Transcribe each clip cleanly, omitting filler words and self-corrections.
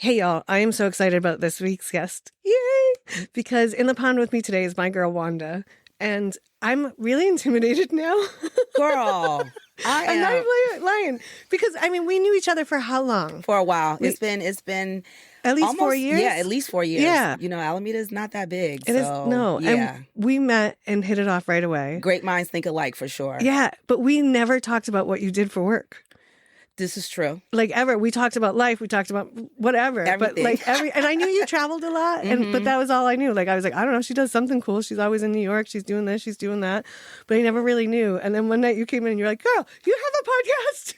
Hey, y'all. I am so excited about this week's guest. Yay! Because in the pond with me today is my girl, Wanda. And I'm really intimidated now. Girl, I'm not even lying. Because, I mean, we knew each other for how long? For a while. It's been At least almost 4 years? Yeah, at least 4 years. Yeah. You know, Alameda is not that big. It is, no. Yeah. And we met and hit it off right away. Great minds think alike for sure. Yeah. But we never talked about what you did for work. This is true. Like ever. We talked about life. We talked about whatever. Everything. But like and I knew you traveled a lot. But that was all I knew. Like I was like, I don't know. She does something cool. She's always in New York. She's doing this. She's doing that. But I never really knew. And then one night you came in and you're like, girl, you have a podcast.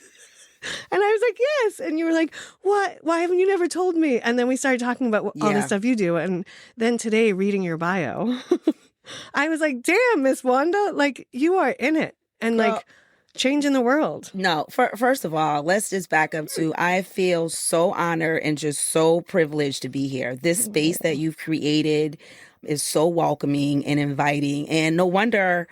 And I was like, yes. And you were like, what? Why haven't you never told me? And then we started talking about all the stuff you do. And then today, reading your bio, I was like, damn, Miss Wanda, like you are in it. And Girl, like changing the world. No, first of all, let's just back up to I feel so honored and just so privileged to be here. This space that you've created is so welcoming and inviting. And no wonder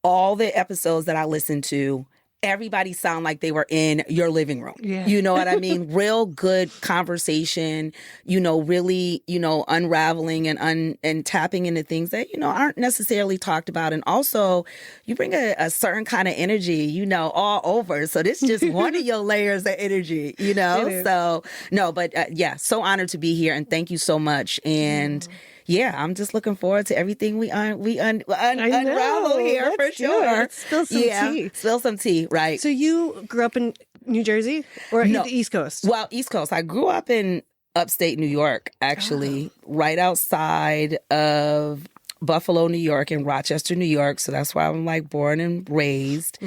all the episodes that I listen to, everybody sound like they were in your living room. Yeah. You know what I mean? Real good conversation, really, unraveling and tapping into things that, aren't necessarily talked about. And also you bring a certain kind of energy, all over. So this is just one of your layers of energy, So no, but so honored to be here and thank you so much. And yeah, I'm just looking forward to everything we unravel here for sure. Let's spill some tea. Spill some tea, right. So you grew up in New Jersey or No. the East Coast? Well, East Coast. I grew up in upstate New York, actually, right outside of Buffalo, New York, and Rochester, New York. So that's why I'm like born and raised.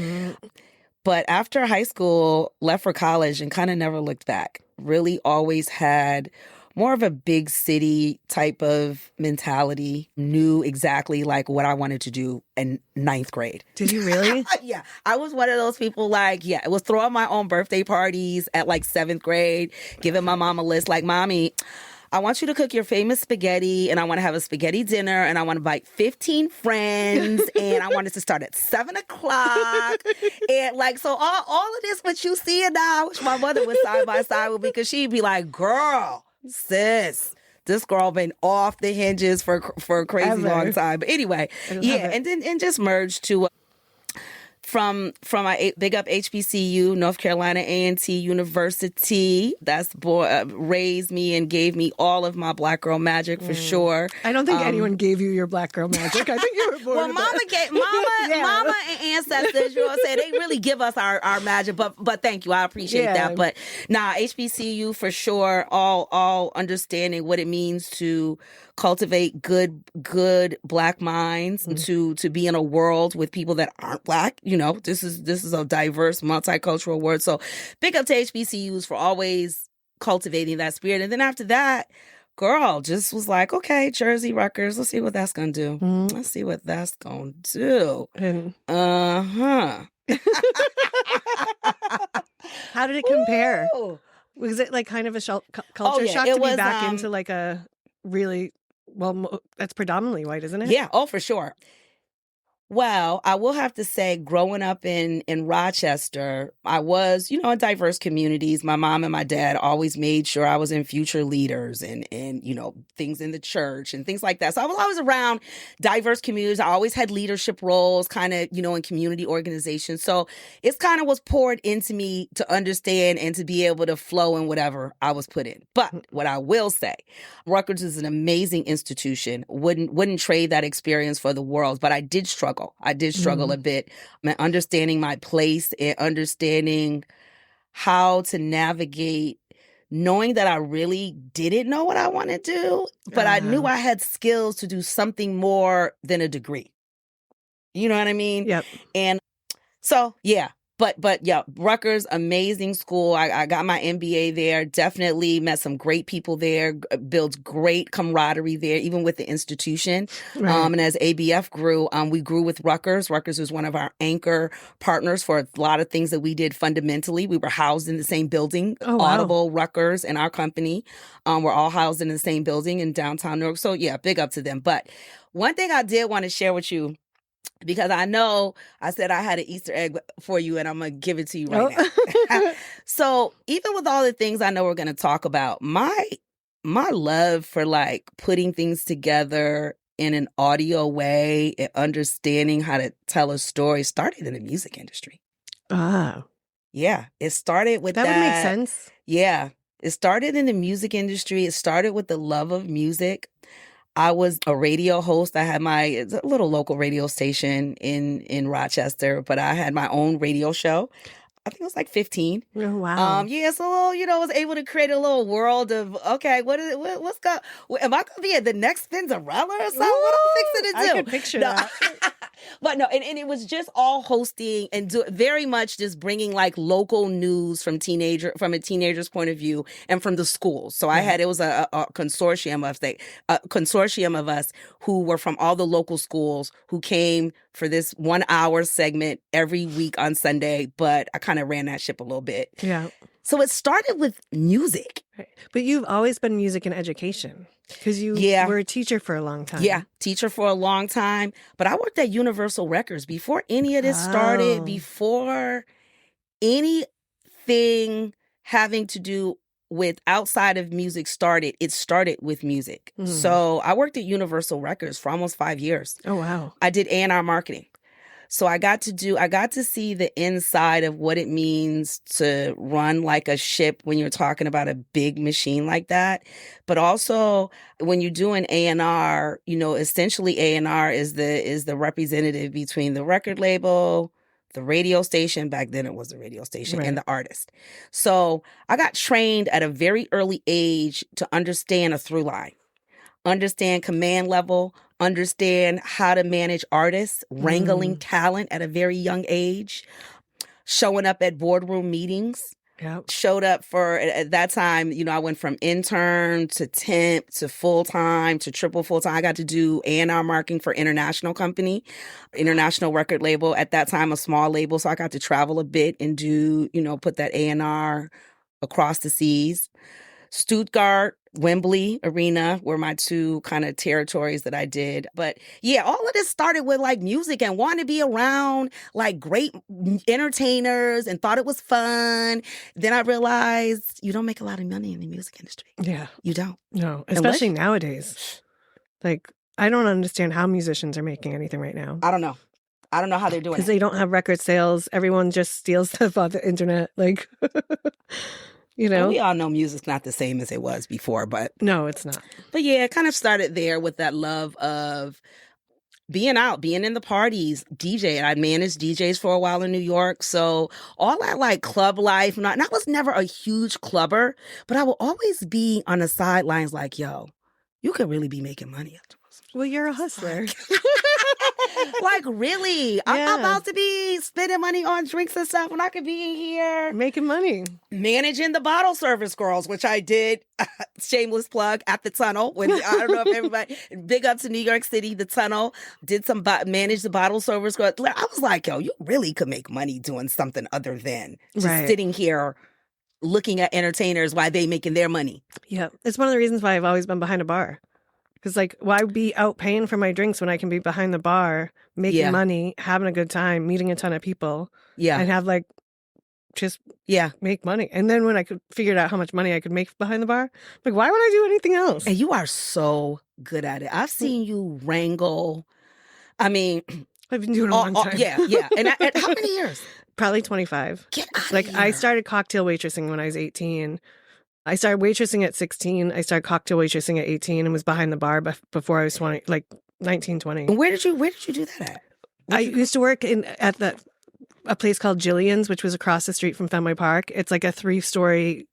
But after high school, left for college and kind of never looked back. Really always had more of a big city type of mentality, knew exactly like what I wanted to do in 9th grade. Did you really? Yeah. I was one of those people it was throwing my own birthday parties at like 7th grade, giving my mom a list like, Mommy, I want you to cook your famous spaghetti and I want to have a spaghetti dinner and I want to invite 15 friends and I want it to start at 7 o'clock. And like, so all of this, what you see now, I wish my mother was side by side with me because she'd be like, girl, sis, this girl been off the hinges for a crazy long time. But anyway, and then just merged to from my big up HBCU, North Carolina A&T University. That's raised me and gave me all of my black girl magic for sure. I don't think anyone gave you your black girl magic. I think you were born. Well, Mama and ancestors, you know what I'm saying? They really give us our magic. But thank you, I appreciate that. But HBCU for sure. All understanding what it means to cultivate good black minds, to be in a world with people that aren't black. This is a diverse, multicultural world. So big up to HBCUs for always cultivating that spirit. And then after that, girl, just was like, okay, Jersey, Rutgers, let's see what that's going to do. Let's see what that's going to do. How did it compare? Ooh. Was it like kind of a culture shock to be back into like a really, that's predominantly white, isn't it? Yeah. Oh, for sure. Well, I will have to say, growing up in Rochester, I was, in diverse communities. My mom and my dad always made sure I was in future leaders and things in the church and things like that. So I was always around diverse communities. I always had leadership roles kind of, in community organizations. So it's kind of was poured into me to understand and to be able to flow in whatever I was put in. But what I will say, Rutgers is an amazing institution. Wouldn't trade that experience for the world, but I did struggle. I did struggle a bit. Understanding my place and understanding how to navigate, knowing that I really didn't know what I wanted to do, but I knew I had skills to do something more than a degree. You know what I mean? Yep. And so, yeah. But yeah, Rutgers, amazing school. I got my MBA there. Definitely met some great people there. Built great camaraderie there, even with the institution. Right. And as ABF grew, we grew with Rutgers. Rutgers was one of our anchor partners for a lot of things that we did fundamentally. We were housed in the same building. Oh, wow. Audible, Rutgers, and our company were all housed in the same building in downtown New York. So yeah, big up to them. But one thing I did want to share with you, because I know I said I had an Easter egg for you, and I'm going to give it to you right now. So even with all the things I know we're going to talk about, my love for like putting things together in an audio way and understanding how to tell a story started in the music industry. Ah, Yeah, it started with that would make sense. Yeah, it started in the music industry. It started with the love of music. I was a radio host. I had it's a little local radio station in Rochester, but I had my own radio show. I think it was like 15. Oh, wow. Yeah, so, you know, I was able to create a little world of, okay, what's going, am I going to be at the next Cinderella or something? What am I fixing to do? I could picture that. But no, and it was just all hosting and very much just bringing like local news from a teenager's point of view and from the schools. So it was a consortium of us who were from all the local schools who came for this 1 hour segment every week on Sunday, but I kind of ran that ship a little bit. Yeah. So it started with music. Right. But you've always been music and education because you were a teacher for a long time. Yeah, teacher for a long time. But I worked at Universal Records before any of this started, before anything having to do with outside of music started. It started with music. So I worked at Universal Records for almost 5 years. Oh, wow. I did A&R marketing. So I got to see the inside of what it means to run like a ship when you're talking about a big machine like that. But also when you do an A&R, you know, essentially A&R is the representative between the record label, the radio station, back then it was the radio station, and the artist. So I got trained at a very early age to understand a through line, understand command level, understand how to manage artists, wrangling talent at a very young age, showing up at boardroom meetings. Yep. Showed up for, at that time, you know, I went from intern to temp to full-time to triple full-time. I got to do A&R marketing for international record label. At that time, a small label. So I got to travel a bit and do, you know, put that A&R across the seas. Stuttgart, Wembley Arena were my two kind of territories that I did. But yeah, all of this started with like music and wanting to be around like great entertainers and thought it was fun. Then I realized you don't make a lot of money in the music industry. Yeah. You don't. No, especially nowadays. Like, I don't understand how musicians are making anything right now. I don't know how they're doing it. Because they don't have record sales. Everyone just steals stuff off the internet. Like... You know, and we all know music's not the same as it was before, but no, it's not. But yeah, it kind of started there with that love of being out, being in the parties, DJ. And I managed DJs for a while in New York. So all that like club life, and I was never a huge clubber, but I will always be on the sidelines like, yo, you could really be making money. Well, you're a hustler. Like, really? I'm about to be spending money on drinks and stuff when I could be in here making money. Managing the bottle service girls, which I did, shameless plug, at the Tunnel. When I don't know if everybody, big up to New York City, the Tunnel, did manage the bottle service girls. I was like, yo, you really could make money doing something other than just sitting here looking at entertainers while they making their money. Yeah. It's one of the reasons why I've always been behind a bar. Because, like, why be out paying for my drinks when I can be behind the bar, making money, having a good time, meeting a ton of people, and have, like, just make money. And then when I could figure out how much money I could make behind the bar, like, why would I do anything else? And you are so good at it. I've seen you wrangle. I mean, I've been doing it a long time. Yeah. And how many years? Probably 25. Get out of Like, here. I started cocktail waitressing when I was 18. I started waitressing at 16. I started cocktail waitressing at 18 and was behind the bar before I was 20, like 19, 20. And where did you do that at? I used to work at a place called Jillian's, which was across the street from Fenway Park. It's like a 3-story.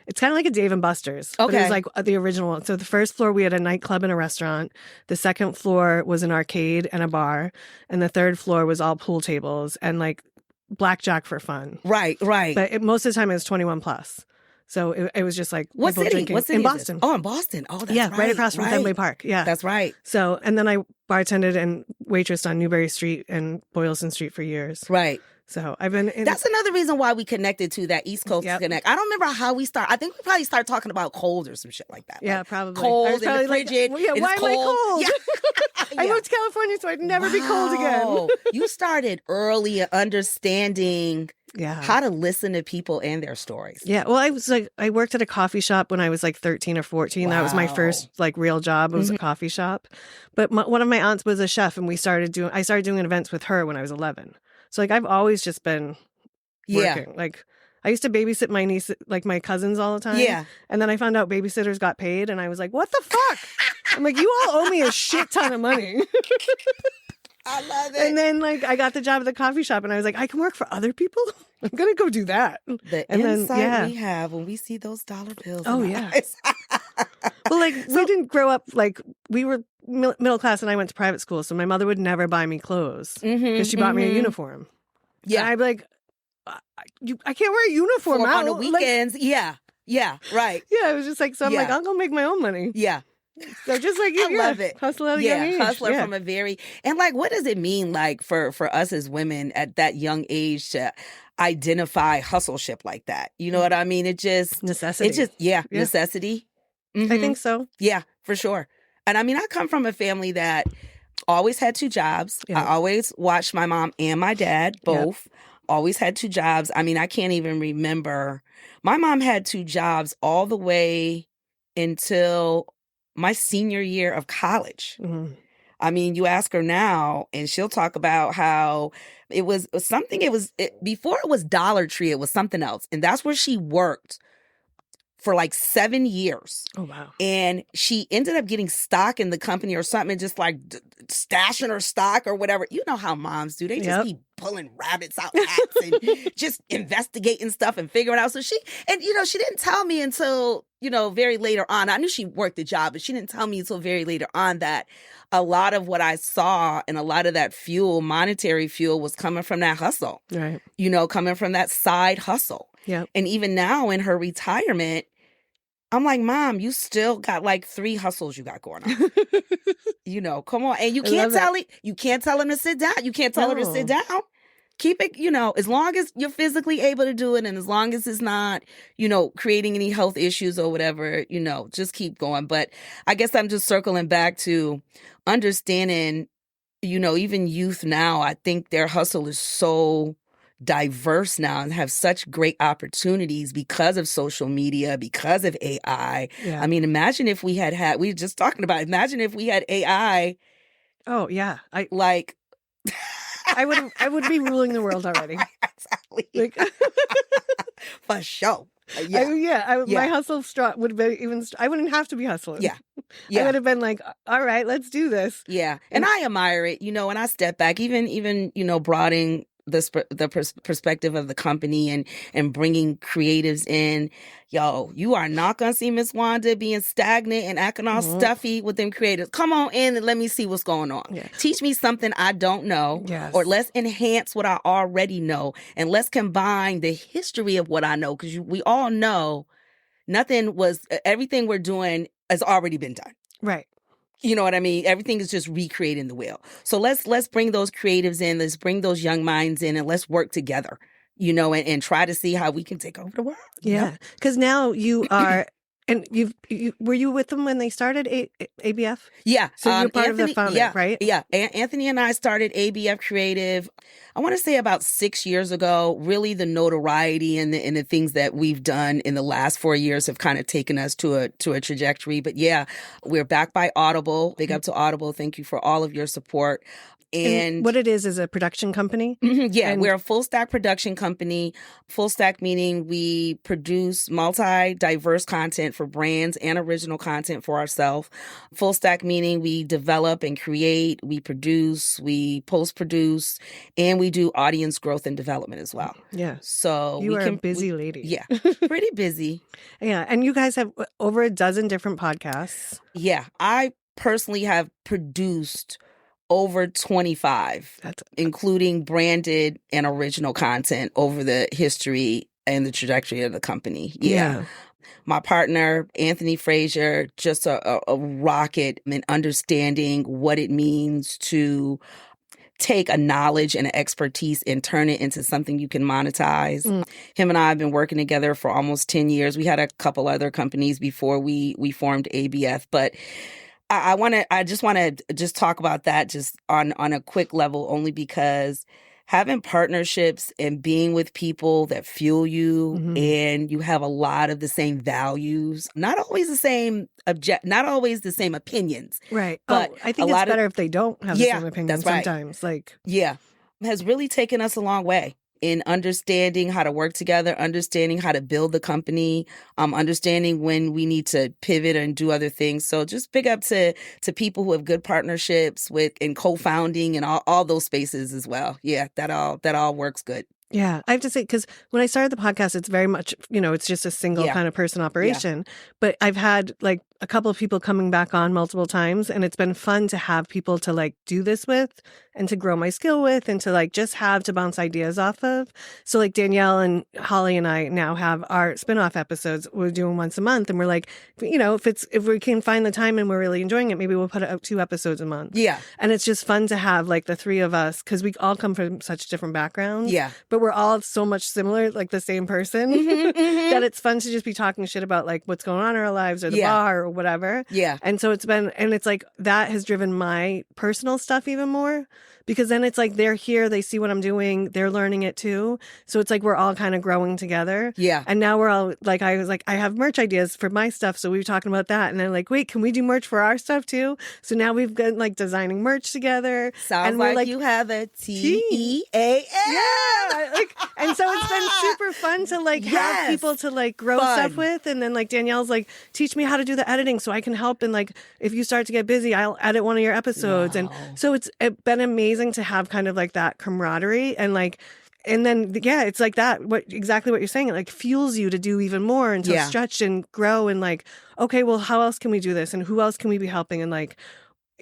It's kind of like a Dave and Buster's. Okay. But it was like the original one. So the first floor, we had a nightclub and a restaurant. The second floor was an arcade and a bar. And the third floor was all pool tables and like blackjack for fun. Right. But most of the time it was 21 plus. So it was just like what people city? drinking. What city? In Boston. Oh, in Boston. Oh, that's right across from Fenway Park. Yeah, that's right. So and then I bartended and waitressed on Newbury Street and Boylston Street for years. Right. So I've been in. That's another reason why we connected to that East Coast connect. I don't remember how we started. I think we probably started talking about cold or some shit like that. Yeah, like probably. Cold and the frigid. Well, yeah, and why it's am I cold. cold? Yeah. I moved to California so I'd never be cold again. You started early at understanding how to listen to people and their stories. Yeah. Well, I worked at a coffee shop when I was like 13 or 14. That was my first like real job. It was a coffee shop. But one of my aunts was a chef, and I started doing events with her when I was 11. So like I've always just been working. Like I used to babysit my niece, like my cousins all the time. Yeah. And then I found out babysitters got paid, and I was like, what the fuck? I'm like, you all owe me a shit ton of money. I love it. And then like I got the job at the coffee shop, and I was like, I can work for other people? I'm going to go do that. The insight we have when we see those dollar bills. Oh, yeah. Well, like we didn't grow up, like we were middle class, and I went to private school. So my mother would never buy me clothes because she bought me a uniform. Yeah. And I'd be like, I can't wear a uniform on the weekends. Like, yeah, right. Yeah, it was just like, so I'm like, I'll go make my own money. Yeah. So just like you, I love it. Hustle at a young age. Hustler from a very, and like, what does it mean like for us as women at that young age to identify hustleship like that? You know what I mean? It just necessity. It just necessity. Mm-hmm. I think so. Yeah, for sure. And I mean, I come from a family that always had 2 jobs. I always watched my mom and my dad both. Always had 2 jobs. I mean, I can't even remember. My mom had 2 jobs all the way until my senior year of college. Mm-hmm. I mean, you ask her now, and she'll talk about how it was something. Before it was Dollar Tree, it was something else, and that's where she worked for like 7 years. Oh, wow. And she ended up getting stock in the company or something, and just like stashing her stock or whatever. You know how moms do. They just keep pulling rabbits out hats and just investigating stuff and figuring out. So she didn't tell me until, very later on. I knew she worked the job, but she didn't tell me until very later on that a lot of what I saw and a lot of that fuel, monetary fuel, was coming from that hustle. Right. Coming from that side hustle. Yeah. And even now in her retirement, I'm like, Mom, you still got like 3 hustles you got going on. Come on. And you can't tell him to sit down. You can't tell her to sit down. Keep it, as long as you're physically able to do it, and as long as it's not, creating any health issues or whatever, just keep going. But I guess I'm just circling back to understanding, even youth now, I think their hustle is so diverse now and have such great opportunities because of social media, because of AI. Yeah. I mean, imagine if we we were just talking about, imagine if we had AI. Oh, yeah. I would be ruling the world already. Exactly. For sure. My hustle would be even. I wouldn't have to be hustling. Yeah. I would have been like, all right, let's do this. Yeah. And I admire it, and I step back, even broadening the perspective of the company and bringing creatives in. Yo, you are not going to see Miss Wanda being stagnant and acting all stuffy with them creatives. Come on in and let me see what's going on. Yeah. Teach me something I don't know. Yes. Or let's enhance what I already know. And let's combine the history of what I know. Because we all know everything we're doing has already been done. Right. You know what I mean? Everything is just recreating the wheel. So let's bring those creatives in. Let's bring those young minds in, and let's work together, and try to see how we can take over the world. Yeah. Because now you are, and were you with them when they started ABF? Yeah. So you're part of the founder, right? Yeah. Anthony and I started ABF Creative, I want to say about 6 years ago. Really, the notoriety and the things that we've done in the last 4 years have kind of taken us to a trajectory. But yeah, we're backed by Audible. Big up to Audible. Thank you for all of your support. And what it is a production company? Mm-hmm, yeah, we're a full stack production company. Full stack meaning we produce multi-diverse content for brands and original content for ourselves. Full stack meaning we develop and create, we produce, we post-produce, and we do audience growth and development as well. Yeah. So you are a busy lady. Yeah, pretty busy. Yeah, and you guys have over a dozen different podcasts. Yeah, I personally have produced over 25, including branded and original content over the history and the trajectory of the company. Yeah. My partner, Anthony Frazier, just a rocket in understanding what it means to take a knowledge and an expertise and turn it into something you can monetize. Him and I have been working together for almost 10 years. We had a couple other companies before we formed ABF, but I just want to talk about that just on a quick level, only because having partnerships and being with people that fuel you and you have a lot of the same values, not always the same not always the same opinions. Right. But I think it's better if they don't have the same opinions that's right. sometimes. Like, yeah, has really taken us a long way in understanding how to work together, understanding how to build the company, understanding when we need to pivot and do other things. So just big up to people who have good partnerships with in co-founding and all those spaces as well. Yeah, that all works good. Yeah, I have to say, because when I started the podcast, it's very much, it's just a single kind of person operation. But I've had like a couple of people coming back on multiple times, and it's been fun to have people to like do this with and to grow my skill with and to like just have to bounce ideas off of. So like Danielle and Holly and I now have our spinoff episodes we're doing once a month, and we're like, if we can find the time and we're really enjoying it, maybe we'll put out 2 episodes a month. Yeah. And it's just fun to have like the 3 of us, because we all come from such different backgrounds. Yeah. But we're all so much similar, like the same person, that it's fun to just be talking shit about like what's going on in our lives or the bar or whatever. Yeah. And so it's like that has driven my personal stuff even more, because then it's like they're here, they see what I'm doing, they're learning it too. So it's like we're all kind of growing together. Yeah. And now we're all like, I was like, I have merch ideas for my stuff. So we were talking about that. And they're like, wait, can we do merch for our stuff too? So now we've got like designing merch together. Sounds and like you have a TEAL. Yeah. And so it's been super fun to like have people to like grow stuff with. And then like Danielle's like, teach me how to do the editing so I can help. And like, if you start to get busy, I'll edit one of your episodes. Wow. And so it's been amazing to have kind of like that camaraderie and like, and then, it's like that, exactly what you're saying. It like fuels you to do even more and to stretch and grow and like, okay, well, how else can we do this? And who else can we be helping? And like,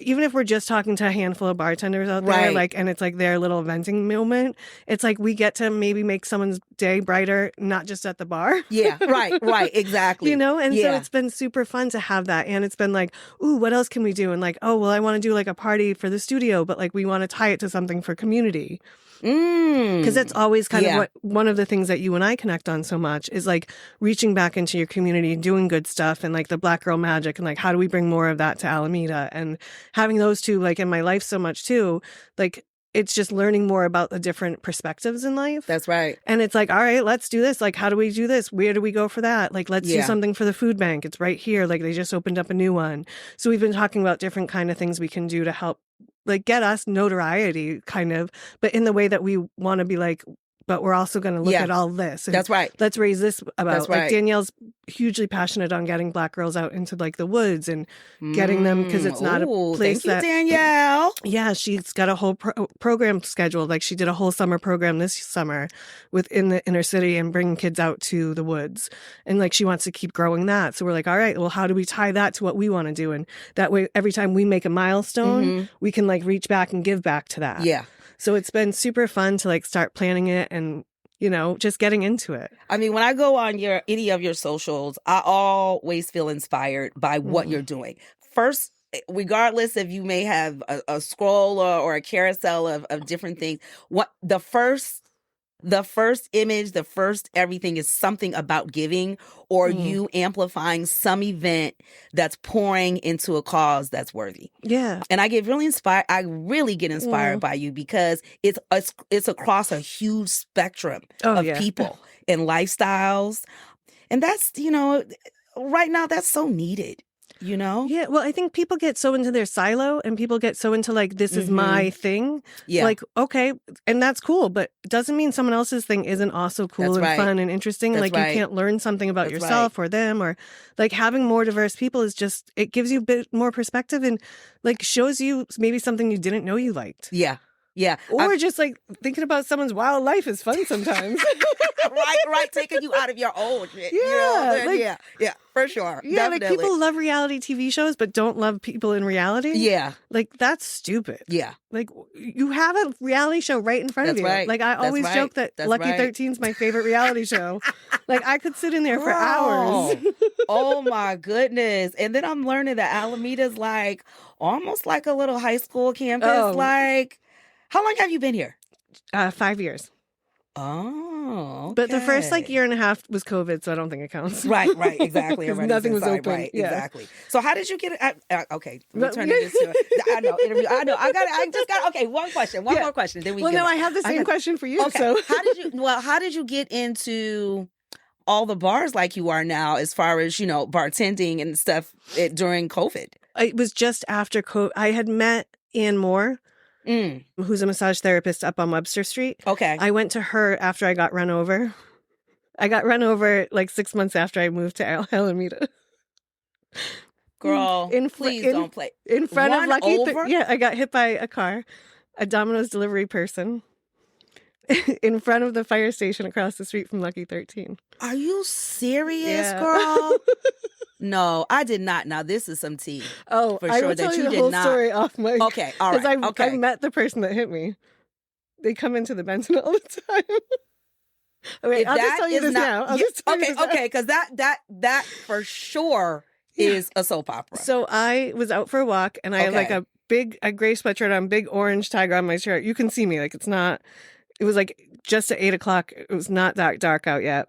even if we're just talking to a handful of bartenders out there, like, and it's like their little venting moment, it's like we get to maybe make someone's day brighter, not just at the bar. Yeah, right, exactly. And so it's been super fun to have that. And it's been like, ooh, what else can we do? And like, oh, well, I want to do like a party for the studio, but like we want to tie it to something for community. Because that's always kind of one of the things that you and I connect on so much is like reaching back into your community and doing good stuff and like the Black Girl Magic and like how do we bring more of that to Alameda, and having those two like in my life so much too, like it's just learning more about the different perspectives in life. That's right. And it's like, all right, let's do this. Like, how do we do this? Where do we go for that? Like, let's do something for the food bank. It's right here. Like, they just opened up a new one. So we've been talking about different kind of things we can do to help like get us notoriety kind of, but in the way that we want to be like, but we're also going to look at all this. And that's right. Let's raise this about. That's right. Like Danielle's hugely passionate on getting Black girls out into like the woods and getting them, because it's not a place thank you, Danielle. Yeah, she's got a whole program scheduled. Like she did a whole summer program this summer within the inner city and bringing kids out to the woods. And like she wants to keep growing that. So we're like, all right, well, how do we tie that to what we want to do? And that way, every time we make a milestone, we can like reach back and give back to that. Yeah. So it's been super fun to like start planning it and, just getting into it. I mean, when I go on any of your socials, I always feel inspired by what you're doing. First, regardless if you may have a scroll or a carousel of different things, the first image, the first everything is something about giving or you amplifying some event that's pouring into a cause that's worthy. Yeah. And I get really inspired. I really get inspired by you because it's across a huge spectrum of people and lifestyles. And that's, right now that's so needed. Yeah, well, I think people get so into their silo and people get so into like, this is my thing. Yeah. Like, okay, and that's cool, but it doesn't mean someone else's thing isn't also cool and fun and interesting. That's like you can't learn something about yourself or them, or like having more diverse people is just, it gives you a bit more perspective and like shows you maybe something you didn't know you liked. Yeah. Yeah. Or just like thinking about someone's wild life is fun sometimes. right. Taking you out of your own shit. Yeah. Yeah, for sure. Yeah, definitely. like people love reality TV shows, but don't love people in reality. Yeah. Like that's stupid. Yeah. Like you have a reality show right in front of you. Right. Like I always joke that Lucky 13 is my favorite reality show. Like I could sit in there for hours. Oh my goodness. And then I'm learning that Alameda's like almost like a little high school campus. Like, How long have you been here? 5 years. Oh, But the first okay. year and a half was COVID, so I don't think it counts. Right, exactly. 'Cause Everybody's nothing was inside, open. right, Yeah. exactly. So how did you get it? Okay, let me But- turn this to I know interview. I know. I just got. Okay, one Yeah. more question. Then we. Well, get no, it. I have the same question for you. Okay, So how did you get into all the bars like you are now, as far as bartending and stuff during COVID? it was just after COVID. I had met Ann Moore, who's a massage therapist up on Webster Street. Okay. I went to her after I got run over. I got run over 6 months after I moved to Alameda. Girl, please don't play. In front Run of Lucky. over? Yeah, I got hit by a car, a Domino's delivery person, in front of the fire station across the street from Lucky 13. Are you serious, Yeah. girl? No, I did not. Now this is some tea. Oh, For I sure will that tell you you the did whole not. story off mic. Okay, all right. Because Okay. I met the person that hit me. They come into the Benson all the time. Wait, I'll just tell you this now. Okay, because that for sure is a soap opera. So I was out for a walk, and I had a gray sweatshirt on, big orange tiger on my shirt. You can see me. It's not. It was just at 8:00. It was not that dark out yet.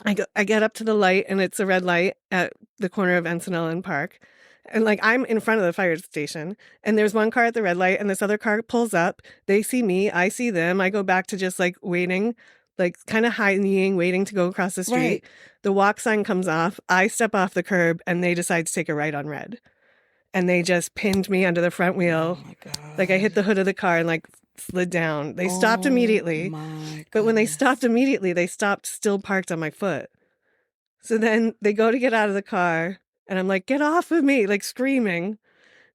I get up to the light, and it's a red light at the corner of Encinella and Park. And I'm in front of the fire station, and there's one car at the red light, and this other car pulls up. They see me, I see them. I go back to just waiting, kind of high-kneeing, waiting to go across the street. Right. The walk sign comes off. I step off the curb, and they decide to take a right on red. And they just pinned me under the front wheel. Oh my God. I hit the hood of the car and slid down. They stopped immediately. But when they stopped immediately, they stopped still parked on my foot. So then they go to get out of the car, and I'm like, get off of me, screaming.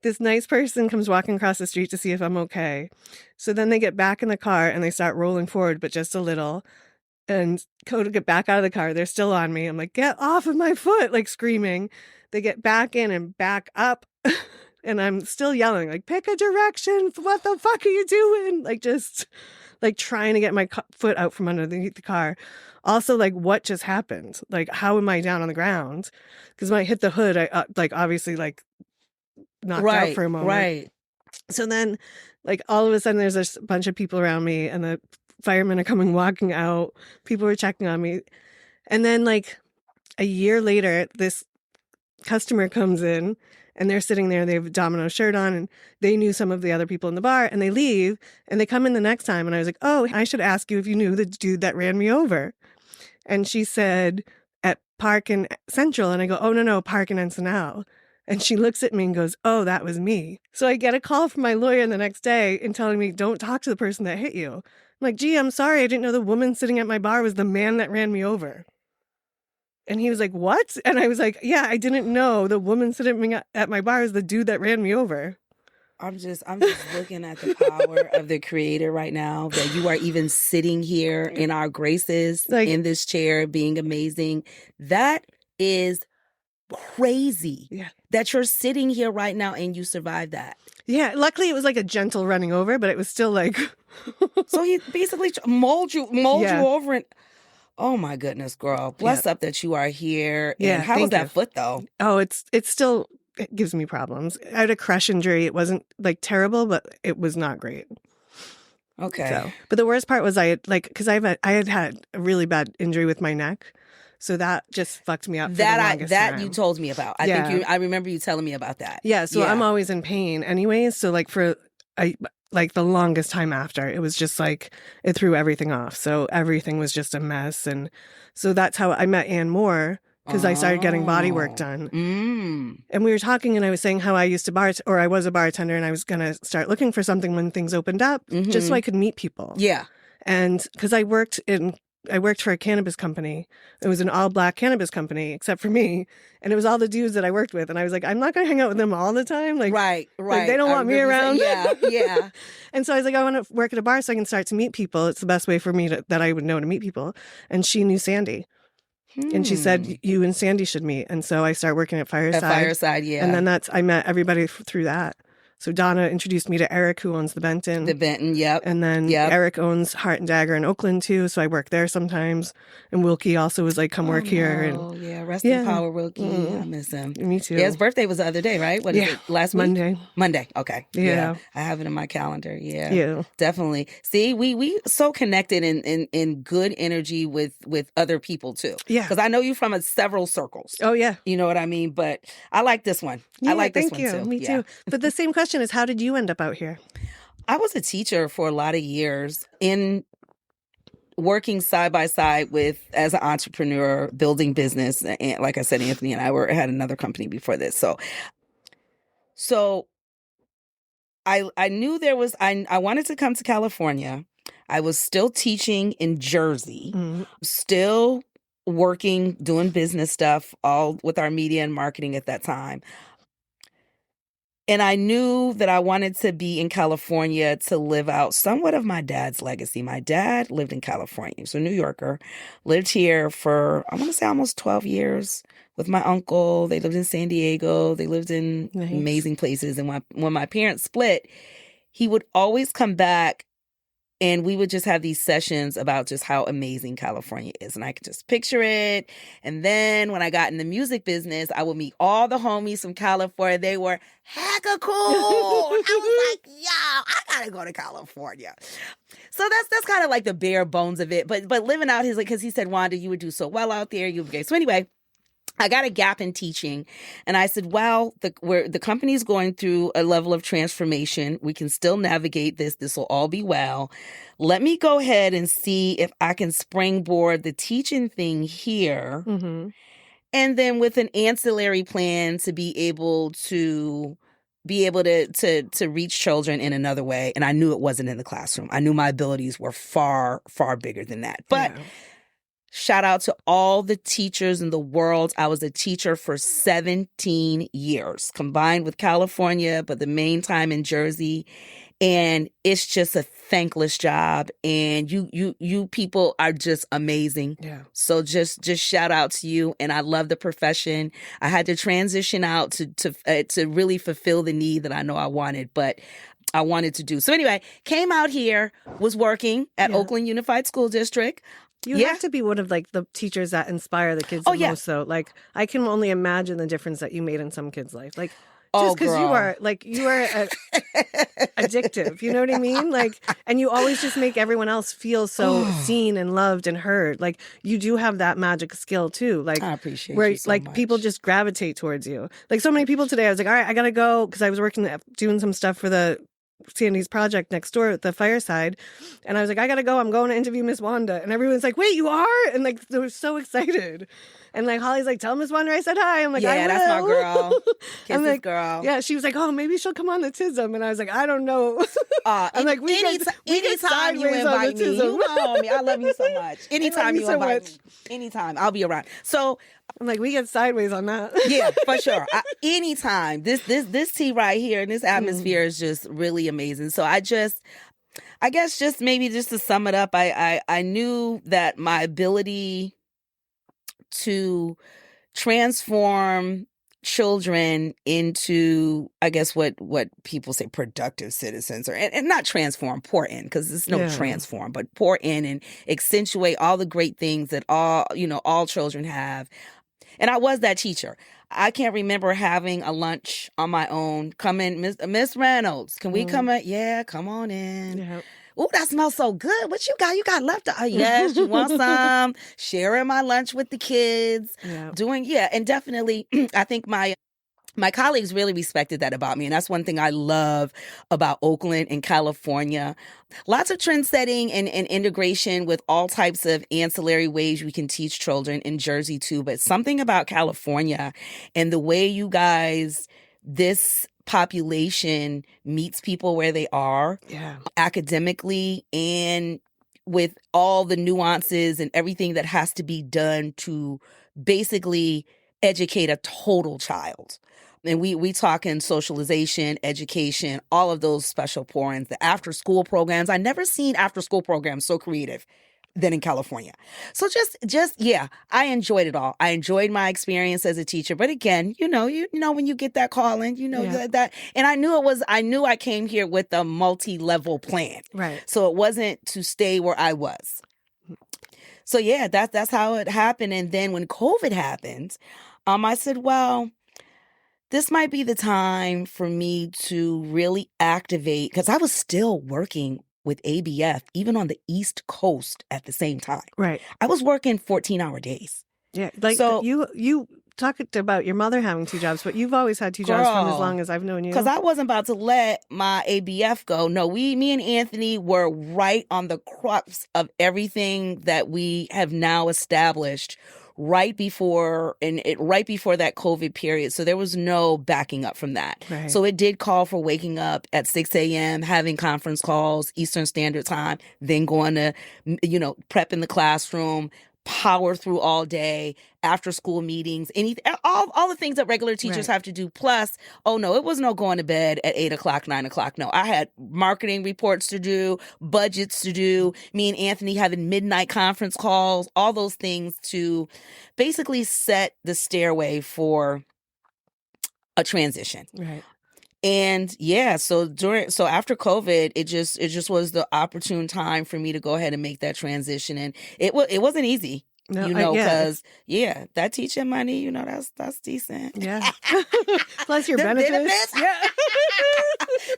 This nice person comes walking across the street to see if I'm okay. So then they get back in the car, and they start rolling forward, but just a little, and go to get back out of the car. They're still on me. I'm like, get off of my foot, screaming. They get back in and back up, and I'm still yelling, pick a direction. What the fuck are you doing? Just trying to get my foot out from underneath the car. Also, what just happened? How am I down on the ground? Because when I hit the hood, I obviously knocked out for a moment. Right. So then, all of a sudden, there's a bunch of people around me, and the firemen are walking out. People were checking on me. And then, a year later, this customer comes in, and they're sitting there. They have a Domino shirt on, and they knew some of the other people in the bar, and they leave, and they come in the next time. And I was like, oh, I should ask you if you knew the dude that ran me over. And she said, at Park and Central. And I go, oh, no, Park and Encinal. And she looks at me and goes, oh, that was me. So I get a call from my lawyer the next day and telling me, don't talk to the person that hit you. I'm like, gee, I'm sorry. I didn't know the woman sitting at my bar was the man that ran me over. And he was like, what? And I was like, yeah, I didn't know the woman sitting at my bar was the dude that ran me over. I'm just looking at the power of the Creator right now, that you are even sitting here in our graces, in this chair, being amazing. That is crazy. Yeah. That you're sitting here right now and you survived that. Yeah. Luckily, it was a gentle running over, but it was still So he basically mold you over and. Oh my goodness, girl. Bless up that you are here. Yeah. And how was that foot though? Oh, it gives me problems. I had a crush injury. It wasn't terrible, but it was not great. Okay. So, but the worst part was I had because I had a really bad injury with my neck. So that just fucked me up for the longest time. You told me about. I remember you telling me about that. Yeah, so I'm always in pain anyways. So for the longest time after, it was just it threw everything off. So everything was just a mess. And so that's how I met Ann Moore, because I started getting body work done. And we were talking, and I was saying how I used to I was a bartender, and I was going to start looking for something when things opened up, just so I could meet people. Yeah. And because I worked for a cannabis company. It was an all-black cannabis company, except for me. And it was all the dudes that I worked with. And I was like, I'm not going to hang out with them all the time. Right. They don't want me around. Yeah. And so I was like, I want to work at a bar so I can start to meet people. It's the best way for me that I would know to meet people. And she knew Sandy. And she said, you and Sandy should meet. And so I started working at Fireside. At Fireside, yeah. And then I met everybody through that. So Donna introduced me to Eric, who owns the Benton. The Benton, yep. And then Eric owns Heart and Dagger in Oakland too, so I work there sometimes. And Wilkie also was like, come work here. Oh, yeah. Rest in power, Wilkie. I miss him. Me too. Yeah, his birthday was the other day, right? What is it? Last week? Monday. Okay. Yeah. I have it in my calendar. Yeah. Definitely. See, we so connected in good energy with other people too. Yeah. Because I know you from several circles. Oh, yeah. You know what I mean? But I like this one. I like this one too. Me too. But the same question is, how did you end up out here? I was a teacher for a lot of years in working side by side as an entrepreneur, building business. And like I said, Anthony and I had another company before this. So I knew I wanted to come to California. I was still teaching in Jersey, still working, doing business stuff, all with our media and marketing at that time. And I knew that I wanted to be in California to live out somewhat of my dad's legacy. My dad lived in California. He was a New Yorker, lived here for, I want to say, almost 12 years with my uncle. They lived in San Diego. They lived in amazing places. And when my parents split, he would always come back and we would just have these sessions about just how amazing California is. And I could just picture it. And then when I got in the music business, I would meet all the homies from California. They were hecka cool. I was like, yo, I gotta go to California. So that's kind of like the bare bones of it. But living out his, like, because he said, Wanda, you would do so well out there. You would be. So anyway, I got a gap in teaching. And I said, well, the company's going through a level of transformation. We can still navigate this. This will all be well. Let me go ahead and see if I can springboard the teaching thing here. Mm-hmm. And then with an ancillary plan to be able to reach children in another way. And I knew it wasn't in the classroom. I knew my abilities were far, far bigger than that. But shout out to all the teachers in the world. I was a teacher for 17 years, combined with California, but the main time in Jersey. And it's just a thankless job. And you people are just amazing. Yeah. So just shout out to you. And I love the profession. I had to transition out to really fulfill the need that I know I wanted, but I wanted to do. So anyway, came out here, was working at Oakland Unified School District. You have to be one of like the teachers that inspire the kids the most. So like, I can only imagine the difference that you made in some kids' life. Like, just because you are addictive, you know what I mean? Like, and you always just make everyone else feel so seen and loved and heard. Like, you do have that magic skill too. Like, I appreciate where you so like much. People just gravitate towards you. Like so many people today, I was like, all right, I gotta go because I was working doing some stuff for the Sandy's project next door at the fireside, and I was like, I gotta go. I'm going to interview Miss Wanda, and everyone's like, wait, you are? And like they were so excited. And like Holly's like, tell Miss Wanda I said hi. I'm like, I will. That's my girl. I'm like, girl. Yeah, she was like, oh, maybe she'll come on the TISM. And I was like, I don't know. I'm like, anytime you invite me, you know me. I love you so much. Anytime you invite me, anytime I'll be around. So I'm like, we get sideways on that. Yeah, for sure. Anytime. This tea right here and this atmosphere is just really amazing. So I guess just maybe just to sum it up, I knew that my ability to transform children into, I guess, what people say productive citizens, or and not transform, pour in, because there's no transform, but pour in and accentuate all the great things that all children have. And I was that teacher. I can't remember having a lunch on my own. Come in, Miss Reynolds. Can we come in? Yeah, come on in. Yeah. Oh, that smells so good. What you got? You got left? Yes, you want some? Sharing my lunch with the kids. Yeah. And definitely, I think my colleagues really respected that about me. And that's one thing I love about Oakland and California. Lots of trend setting and integration with all types of ancillary ways we can teach children in Jersey too. But something about California and the way you guys, this population meets people where they are academically and with all the nuances and everything that has to be done to basically educate a total child. And we talk in socialization, education, all of those special pour-ins, the after-school programs. I never seen after-school programs so creative. than in California. So yeah, I enjoyed it all. I enjoyed my experience as a teacher. But again, you know when you get that calling, that, and I knew I came here with a multi-level plan. Right. So it wasn't to stay where I was. So yeah, that's how it happened. And then when COVID happened, I said, well, this might be the time for me to really activate, because I was still working with ABF, even on the East Coast at the same time. Right. I was working 14-hour days. Yeah. Like so, you talked about your mother having 2 jobs, but you've always had 2 jobs from as long as I've known you. Because I wasn't about to let my ABF go. No, me and Anthony were right on the crux of everything that we have now established right before that COVID period. So there was no backing up from that. Right. So it did call for waking up at 6 a.m., having conference calls, Eastern Standard Time, then going to, prep in the classroom, power through all day, after school meetings, all the things that regular teachers have to do. Plus, it was no going to bed at 8 o'clock, 9 o'clock. No, I had marketing reports to do, budgets to do, me and Anthony having midnight conference calls, all those things to basically set the stairway for a transition. Right. And yeah, so after COVID, it just was the opportune time for me to go ahead and make that transition. And it wasn't easy. No, because that teaching money, that's decent. Yeah. Plus your The benefits. Yeah.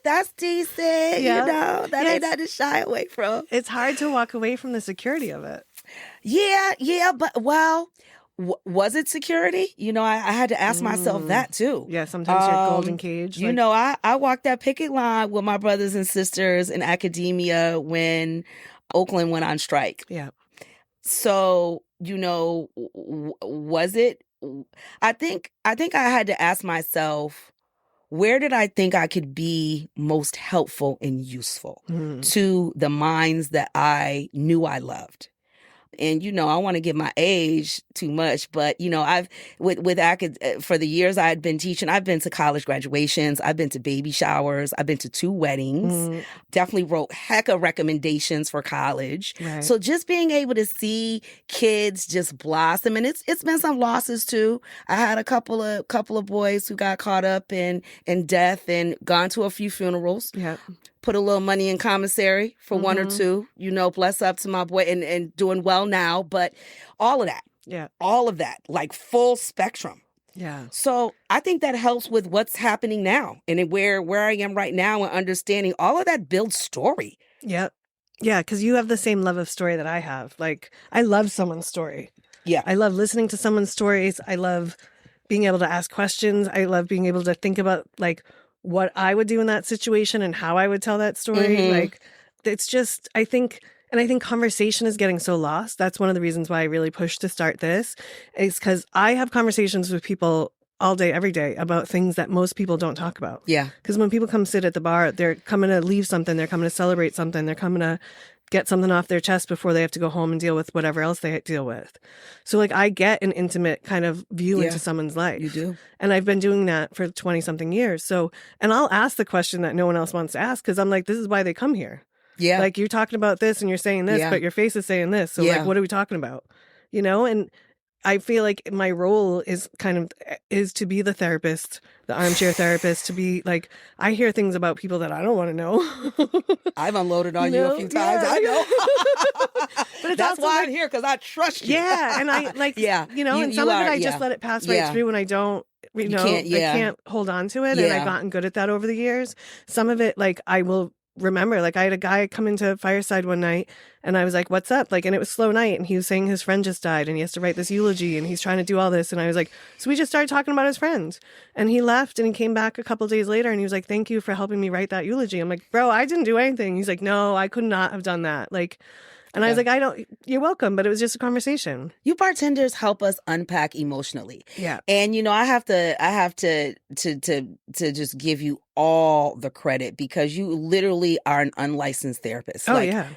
That's decent. Yeah. That ain't nothing to shy away from. It's hard to walk away from the security of it. Yeah, but was it security? I had to ask myself that too. Yeah, sometimes you're golden cage. I walked that picket line with my brothers and sisters in academia when Oakland went on strike. Yeah. So, was it? I think I had to ask myself, where did I think I could be most helpful and useful to the minds that I knew I loved? And, I want to give my age too much, but, I've for the years I had been teaching, I've been to college graduations, I've been to baby showers, I've been to 2 weddings, definitely wrote heck of recommendations for college. Right. So just being able to see kids just blossom, and it's been some losses too. I had a couple of boys who got caught up in death and gone to a few funerals. Yeah. Put a little money in commissary for 1 or 2, bless up to my boy and doing well now. But all of that. Yeah. All of that, like full spectrum. Yeah. So I think that helps with what's happening now and where I am right now, and understanding all of that builds story. Yep. Yeah, because you have the same love of story that I have. Like, I love someone's story. Yeah. I love listening to someone's stories. I love being able to ask questions. I love being able to think about, like, what I would do in that situation and how I would tell that story. Like, it's just, I think conversation is getting so lost. That's one of the reasons why I really pushed to start this, is because I have conversations with people all day, every day about things that most people don't talk about. Yeah. Because when people come sit at the bar, they're coming to leave something, they're coming to celebrate something, they're coming to get something off their chest before they have to go home and deal with whatever else they deal with. So, like, I get an intimate kind of view into someone's life. You do. And I've been doing that for 20 something years. So, and I'll ask the question that no one else wants to ask, because I'm like, this is why they come here. Yeah. Like, you're talking about this and you're saying this, but your face is saying this. So, like, what are we talking about? And I feel like my role is to be the therapist, the armchair therapist, to be like, I hear things about people that I don't want to know. I've unloaded on you a few times. Yeah. I know. But that's why I'm here, because I trust you. Yeah. And I like, and some of it I just let it pass right through, and I don't, I can't hold on to it. And I've gotten good at that over the years. Some of it, like, I will remember. Like, I had a guy come into Fireside one night, and I was like, what's up? Like, and it was slow night, and he was saying his friend just died, and he has to write this eulogy, and he's trying to do all this. And I was like, so we just started talking about his friend. And he left, and he came back a couple days later, and he was like, thank you for helping me write that eulogy. I'm like, bro, I didn't do anything. He's like, no, I could not have done that. Like, and I was like, you're welcome, but it was just a conversation. You bartenders help us unpack emotionally. Yeah. And, I have to just give you all the credit, because you literally are an unlicensed therapist. Oh, yeah.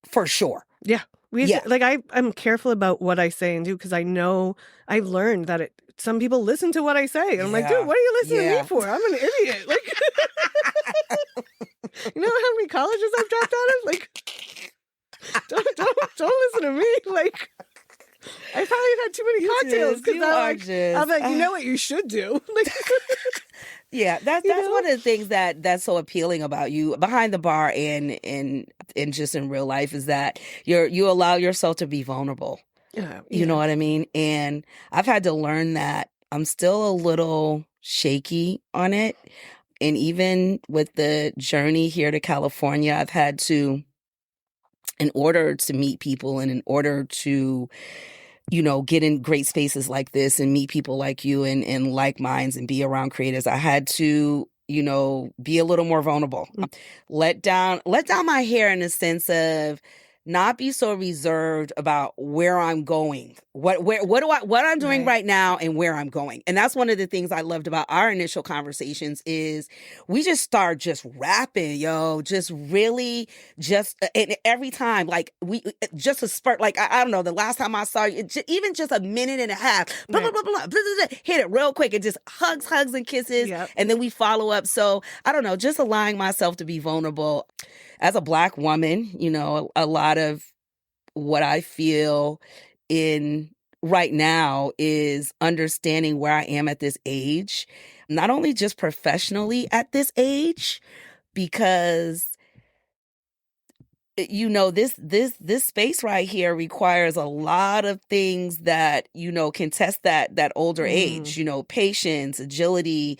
For sure. Yeah. I'm careful about what I say and do, because I know I've learned that some people listen to what I say. And I'm like, dude, what are you listening to me for? I'm an idiot. Like, you know how many colleges I've dropped out of? Like, don't listen to me. Like, I probably had too many cocktails because I'm like, you know what you should do. Like, yeah, that's one of the things that's so appealing about you behind the bar and just in real life is that you allow yourself to be vulnerable. yeah, You know what I mean? And I've had to learn that. I'm still a little shaky on it. And even with the journey here to California, I've had to, in order to meet people and in order to, get in great spaces like this and meet people like you and like minds and be around creators, I had to, be a little more vulnerable. Let down my hair in the sense of not be so reserved about where I'm going, what I'm doing right now and where I'm going. And that's one of the things I loved about our initial conversations is we just start just rapping, just really and every time, like we just a spurt, like, I don't know, the last time I saw you, even just a minute and a half, blah, blah, blah, blah, blah, blah, blah, hit it real quick and just hugs and kisses. And then we follow up. So I don't know, just allowing myself to be vulnerable. As a Black woman, a lot of what I feel in right now is understanding where I am at this age, not only just professionally at this age, because this space right here requires a lot of things that can test that older age, patience, agility,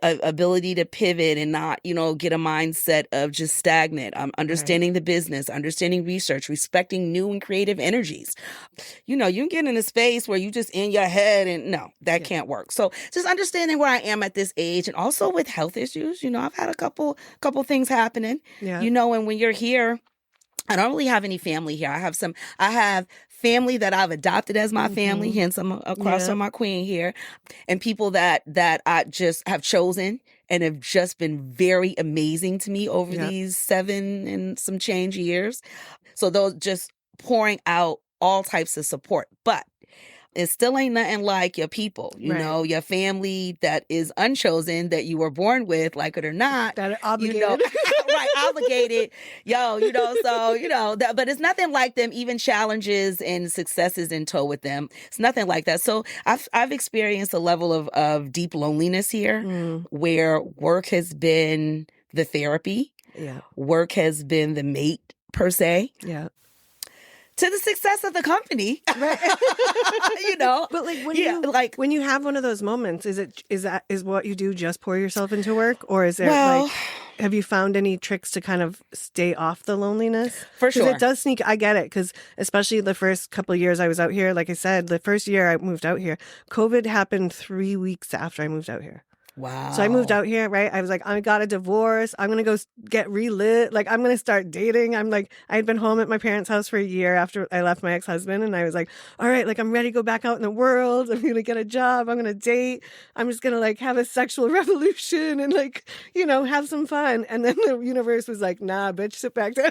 ability to pivot and not get a mindset of just stagnant, understanding the business, understanding research, respecting new and creative energies. You can get in a space where you just in your head and no, that can't work. So just understanding where I am at this age and also with health issues, I've had a couple things happening, and when you're here, I don't really have any family here. I have family that I've adopted as my family, hence I'm across from my queen here, and people that I just have chosen and have just been very amazing to me over these 7 and some change years. So those just pouring out all types of support. But it still ain't nothing like your people, your family that is unchosen, that you were born with, like it or not. That are obligated. Right, obligated. But it's nothing like them, even challenges and successes in tow with them. It's nothing like that. So I've experienced a level of deep loneliness here where work has been the therapy. Yeah. Work has been the mate, per se. Yeah. To the success of the company, right? But like when you have one of those moments, is what you do just pour yourself into work, or is there have you found any tricks to kind of stay off the loneliness? For sure, because it does sneak. I get it, because especially the first couple of years I was out here, like I said, the first year I moved out here, COVID happened 3 weeks after I moved out here. Wow. So I moved out here, right? I was like, I got a divorce. I'm going to go get relit. Like, I'm going to start dating. I had been home at my parents' house for a year after I left my ex-husband. And I was like, all right, like, I'm ready to go back out in the world. I'm going to get a job. I'm going to date. I'm just going to like have a sexual revolution and like, have some fun. And then the universe was like, nah, bitch, sit back down.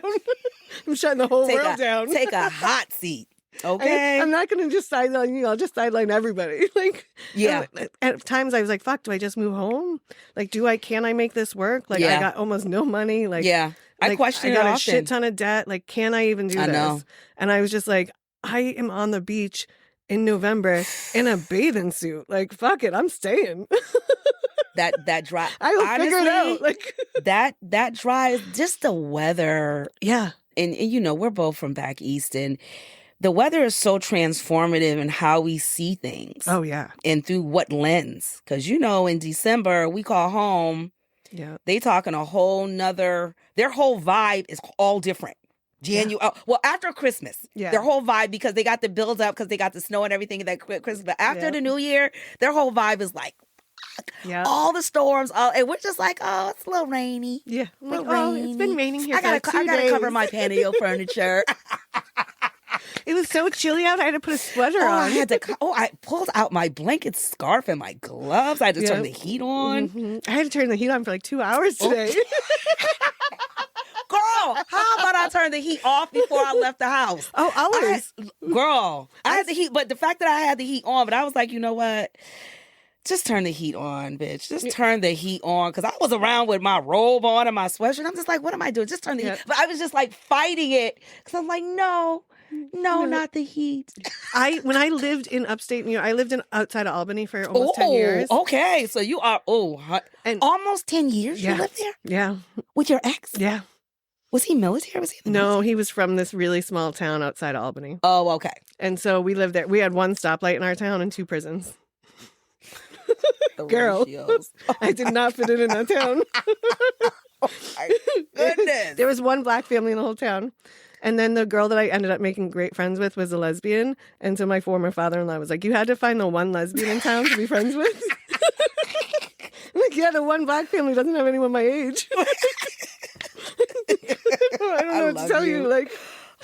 I'm shutting the whole world down. Take a hot seat. Okay. I'm not going to just sideline you. I'll just sideline everybody. At times I was like, fuck, do I just move home? Like, can I make this work? Like, I got almost no money. Like, I question it often. I got a shit ton of debt. Like, can I even do this? Know. And I was just like, I am on the beach in November in a bathing suit. Like, fuck it, I'm staying. That dry. I will figure it out. Like that dry, just the weather. Yeah. And we're both from back east, and the weather is so transformative in how we see things. Oh, yeah. And through what lens. Because, in December, we call home. Yeah. They talking a whole nother, their whole vibe is all different. After Christmas, their whole vibe, because they got the build up, because they got the snow and everything that Christmas. But after the New Year, their whole vibe is like, all the storms, and we're just like, oh, it's a little rainy. Yeah. Like, rainy. It's been raining here. I gotta cover my patio furniture. It was so chilly out. I had to put a sweater on. I pulled out my blanket, scarf, and my gloves. I had to turn the heat on. Mm-hmm. I had to turn the heat on for like 2 hours today. Girl, how about I turn the heat off before I left the house? Oh, always. I had the heat, but the fact that I had the heat on, but I was like, you know what? just turn the heat on, bitch. Just turn the heat on. Because I was around with my robe on and my sweatshirt. I'm just like, what am I doing? Just turn the heat. But I was just like fighting it. Because I'm like, no, not the heat. When I lived in upstate New York, I lived outside of Albany for almost 10 years. Okay. So you are, and almost 10 years you lived there? Yeah. With your ex? Yeah. Was he military? Was he in the No, military? he was from this really small town outside of Albany. Oh, okay. And so we lived there. We had one stoplight in our town and 2 prisons. Girl, I did not fit in that town. Oh my goodness. There was one black family in the whole town. And then the girl that I ended up making great friends with was a lesbian. And so my former father-in-law was like, you had to find the one lesbian in town to be friends with? I'm like, yeah, the one black family doesn't have anyone my age. I don't know what to tell you. Like,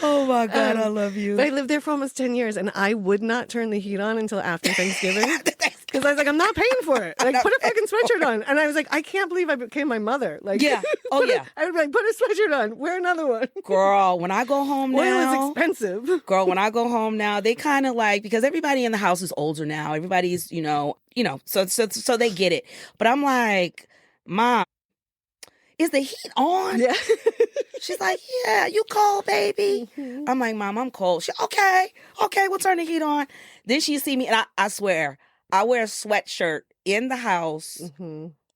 oh my God, I love you. But I lived there for almost 10 years and I would not turn the heat on until after Thanksgiving. Because I was like, I'm not paying for it. Like, put a fucking sweatshirt on. And I was like, I can't believe I became my mother. Like, yeah. Oh, yeah. I would be like, put a sweatshirt on. Wear another one. Girl, when I go home now. Oil is expensive. Girl, when I go home now, they kind of like, because everybody in the house is older now. Everybody's, so they get it. But I'm like, Mom, is the heat on? Yeah. She's like, yeah, you cold, baby. Mm-hmm. I'm like, Mom, I'm cold. She, okay, we'll turn the heat on. Then she see me, and I swear, I wear a sweatshirt in the house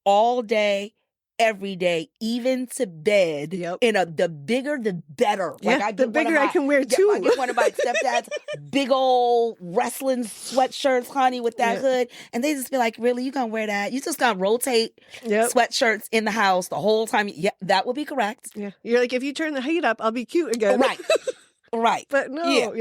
all day, every day, even to bed. Yep. The bigger, the better. Yeah, like I the bigger I can wear too. I get one of my stepdad's big old wrestling sweatshirts, honey, with that hood. And they just be like, really, you gonna wear that? You just gonna rotate sweatshirts in the house the whole time? Yeah, that would be correct. Yeah. You're like, if you turn the heat up, I'll be cute again. Right. Right. But no,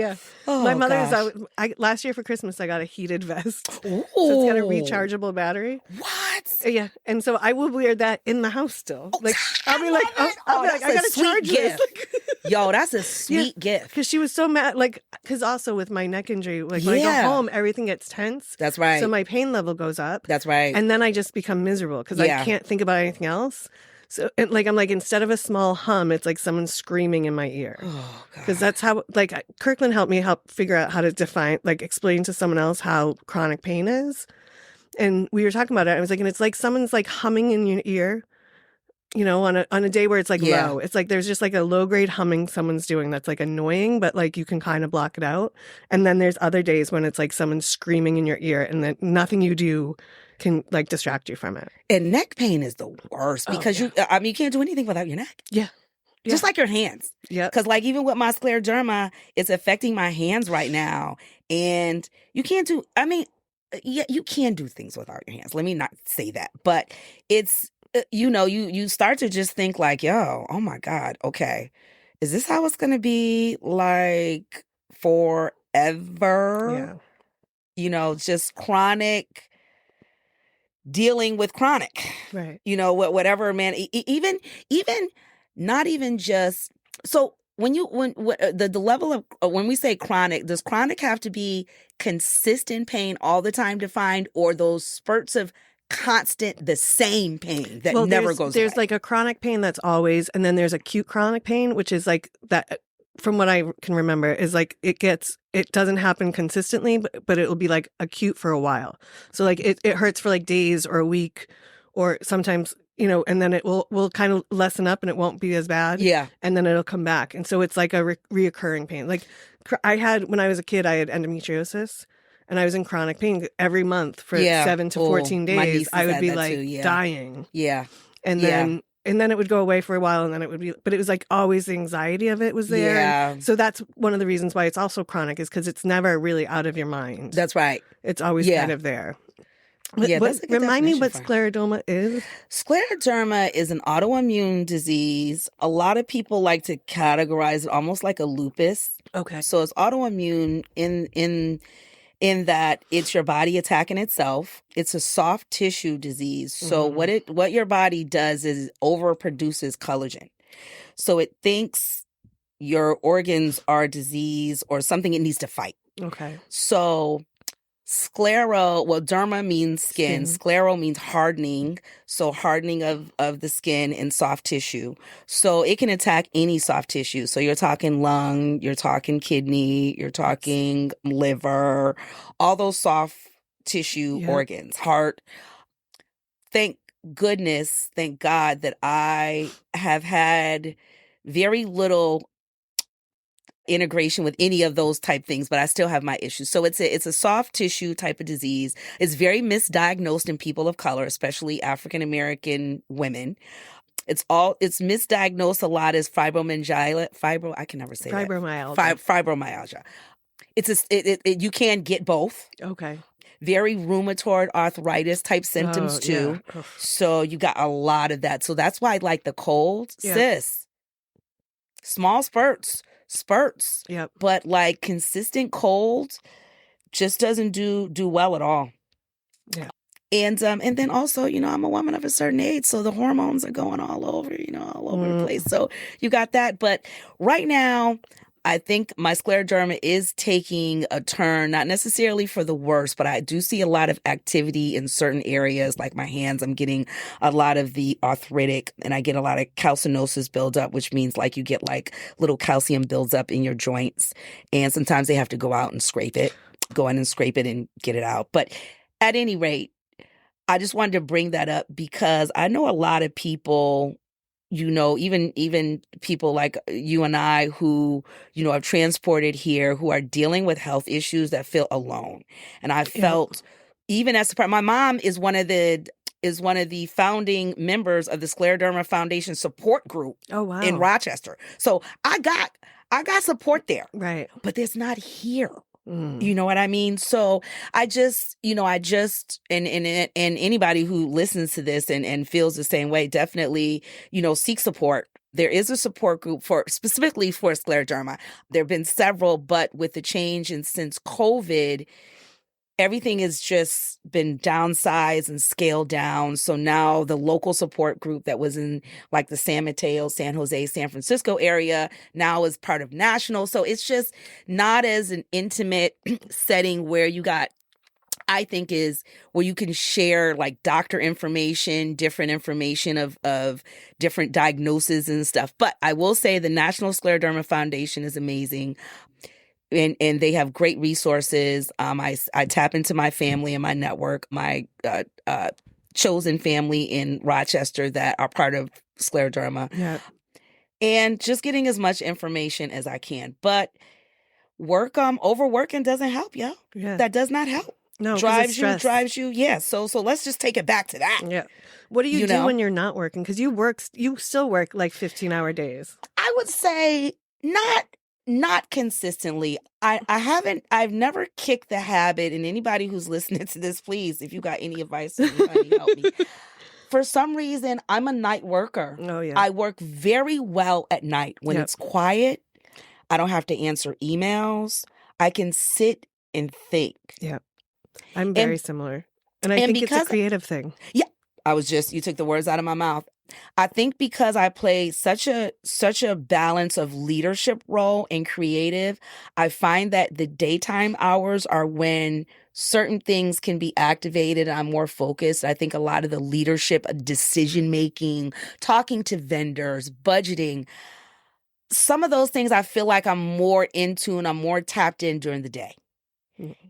Oh, my mother's last year for Christmas, I got a heated vest. Ooh. So it's got a rechargeable battery. What? Yeah. And so I will wear that in the house still. Oh, like, I'll be like, I got to charge gift. this. Yo, that's a sweet gift. Because she was so mad. Like, because also with my neck injury, like when I go home, everything gets tense. That's right. So my pain level goes up. That's right. And then I just become miserable because I can't think about anything else. So, I'm like, instead of a small hum, it's like someone screaming in my ear. Because that's how, like, Kirkland helped me figure out how to explain to someone else how chronic pain is. And we were talking about it. I was like, and it's like someone's like humming in your ear, on a day where it's like low. It's like there's just like a low grade humming someone's doing that's like annoying, but like you can kind of block it out. And then there's other days when it's like someone screaming in your ear and then nothing you do can like distract you from it. And neck pain is the worst because you can't do anything without your neck. Yeah. Just like your hands. Yeah. Because like even with my scleroderma, it's affecting my hands right now. And you can't do, you can do things without your hands. Let me not say that. But it's, you start to just think like, oh my God, okay. Is this how it's going to be like forever? Yeah. Just chronic. Dealing with chronic, right? Whatever, man. Even not even just so. The level of when we say chronic, does chronic have to be consistent pain all the time defined, or those spurts of constant the same pain that never goes away? There's like a chronic pain that's always, and then there's acute chronic pain, which is like that. From what I can remember, is like it doesn't happen consistently, but it will be like acute for a while. So like it hurts for like days or a week, or sometimes, and then it will kind of lessen up and it won't be as bad. Yeah. And then it'll come back. And so it's like a reoccurring pain. Like when I was a kid, I had endometriosis and I was in chronic pain every month for 7 to 14 days. I would be like dying. Yeah. And then it would go away for a while, and then it would be, but it was like always the anxiety of it was there. Yeah. So that's one of the reasons why it's also chronic, is because it's never really out of your mind. That's right. It's always kind of there. Remind me what scleroderma is. Scleroderma is an autoimmune disease. A lot of people like to categorize it almost like a lupus. Okay. So it's autoimmune in that it's your body attacking itself. It's a soft tissue disease. So what your body does is overproduces collagen. So it thinks your organs are disease or something it needs to fight. Okay. So derma means skin. Sclero means hardening. So hardening of the skin and soft tissue. So it can attack any soft tissue. So you're talking lung, you're talking kidney, you're talking liver, all those soft tissue Yep. organs, heart. Thank goodness, thank God that I have had very little integration with any of those type things, but I still have my issues. So it's a soft tissue type of disease. It's very misdiagnosed in people of color, especially African American women. It's misdiagnosed a lot as I can never say that. Fibromyalgia. Fibromyalgia. You can get both. Okay. Very rheumatoid arthritis type symptoms too. Yeah. So you got a lot of that. So that's why like the cold, Yeah. sis, small spurts, Yep. but like consistent cold just doesn't do well at all. Yeah. And then also, I'm a woman of a certain age, so the hormones are going all over the place. So you got that. But right now, I think my scleroderma is taking a turn, not necessarily for the worse, but I do see a lot of activity in certain areas, like my hands. I'm getting a lot of the arthritic, and I get a lot of calcinosis buildup, which means like you get like little calcium builds up in your joints. And sometimes they have to go in and scrape it and get it out. But at any rate, I just wanted to bring that up because I know a lot of people, even people like you and I who, have transported here, who are dealing with health issues that feel alone. And I felt even as my mom is one of the founding members of the Scleroderma Foundation support group in Rochester. So I got support there. Right. But there's not here. You know what I mean? So I just, and anybody who listens to this and feels the same way, definitely, seek support. There is a support group specifically for scleroderma. There have been several, but with the change since COVID, everything has just been downsized and scaled down. So now the local support group that was in like the San Mateo, San Jose, San Francisco area now is part of national. So it's just not as an intimate setting where I think is where you can share like doctor information, different information of different diagnoses and stuff. But I will say the National Scleroderma Foundation is amazing. And they have great resources. I tap into my family and my network, my chosen family in Rochester that are part of scleroderma. Yeah. And just getting as much information as I can. But overworking doesn't help, yo. Yeah. That does not help. No, drives you. Yeah. So let's just take it back to that. Yeah. What do you do when you're not working? Because you still work like 15-hour days. I would say not consistently. I've never kicked the habit, and anybody who's listening to this, please, if you got any advice, honey, help me. For some reason, I'm a night worker. Oh, yeah. I work very well at night when it's quiet. I don't have to answer emails. I can sit and think. Yeah. I'm very similar. And I think it's a creative thing. Yeah. You took the words out of my mouth. I think because I play such a balance of leadership role and creative, I find that the daytime hours are when certain things can be activated. I'm more focused. I think a lot of the leadership, decision making, talking to vendors, budgeting, some of those things I feel like I'm more in tune, I'm more tapped in during the day.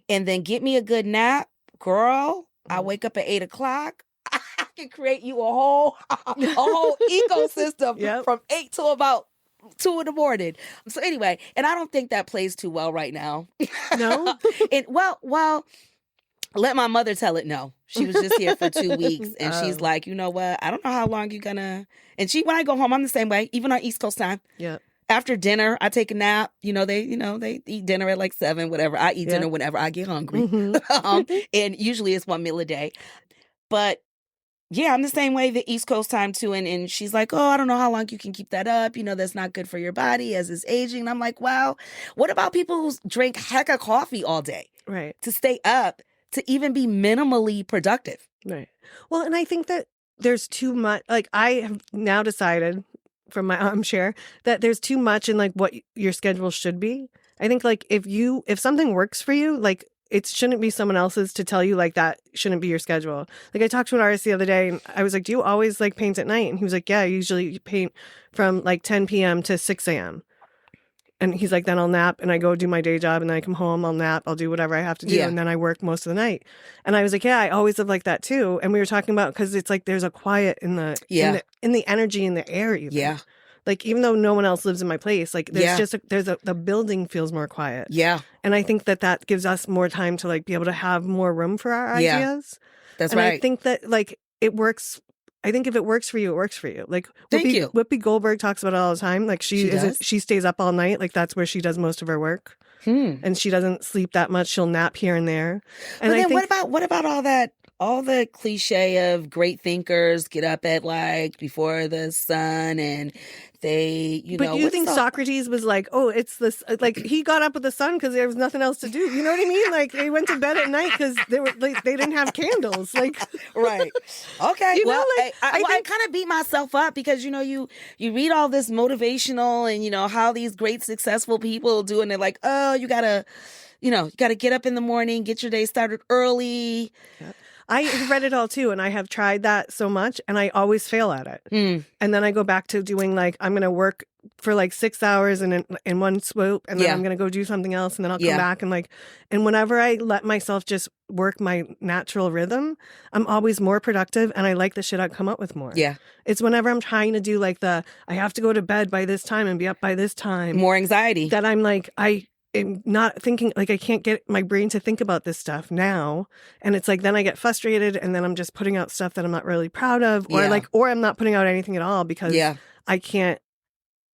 And then get me a good nap, girl. I wake up at 8:00. I can create you a whole ecosystem from 8 to about 2 in the morning. So anyway, and I don't think that plays too well right now. No? And well, let my mother tell it no. She was just here for 2 weeks and she's like, you know what? I don't know how long you're gonna. And when I go home, I'm the same way, even on East Coast time. Yeah. After dinner, I take a nap. They eat dinner at like 7, whatever. I eat dinner whenever I get hungry. And usually it's one meal a day. But yeah, I'm the same way, the East Coast time too. And she's like, oh, I don't know how long you can keep that up. That's not good for your body as it's aging. And I'm like, well, what about people who drink heck of coffee all day? Right. To stay up, to even be minimally productive. Right. Well, and I think that there's too much, like I have now decided from my armchair that there's too much in like what your schedule should be. I think like if something works for you, like it shouldn't be someone else's to tell you like that shouldn't be your schedule. Like I talked to an artist the other day and I was like, do you always like paint at night? And he was like, yeah, I usually paint from like 10 p.m. to 6 a.m. And he's like, then I'll nap and I go do my day job and then I come home, I'll nap, I'll do whatever I have to do. Yeah. And then I work most of the night. And I was like, yeah, I always live like that too. And we were talking about, because it's like there's a quiet in the, in the energy in the air even. Yeah. Like, even though no one else lives in my place, like there's Yeah. the building feels more quiet. Yeah. And I think that gives us more time to like be able to have more room for our Yeah. ideas. That's and right. I think that like it works. I think if it works for you, it works for you. Like Thank you. Whoopi Goldberg talks about it all the time. Like she stays up all night. Like that's where she does most of her work. And she doesn't sleep that much. She'll nap here and there. And but then what about all the cliche of great thinkers get up at like before the sun and they, But you think Socrates was like, oh, it's this, like he got up with the sun because there was nothing else to do. You know what I mean? Like they went to bed at night because they didn't have candles. Like, right. Okay. Well, like, I kind of beat myself up because, you read all this motivational and, how these great successful people do. And they're like, oh, you gotta get up in the morning, get your day started early. Yep. I have read it all too, and I have tried that so much, and I always fail at it. And then I go back to doing like, I'm going to work for like 6 hours in one swoop, and then I'm going to go do something else, and then I'll come back and whenever I let myself just work my natural rhythm, I'm always more productive, and I like the shit I come up with more. Yeah. It's whenever I'm trying to do like I have to go to bed by this time and be up by this time. More anxiety. That I'm like, I'm not thinking, like I can't get my brain to think about this stuff now. And it's like, then I get frustrated and then I'm just putting out stuff that I'm not really proud of or I'm not putting out anything at all because I can't,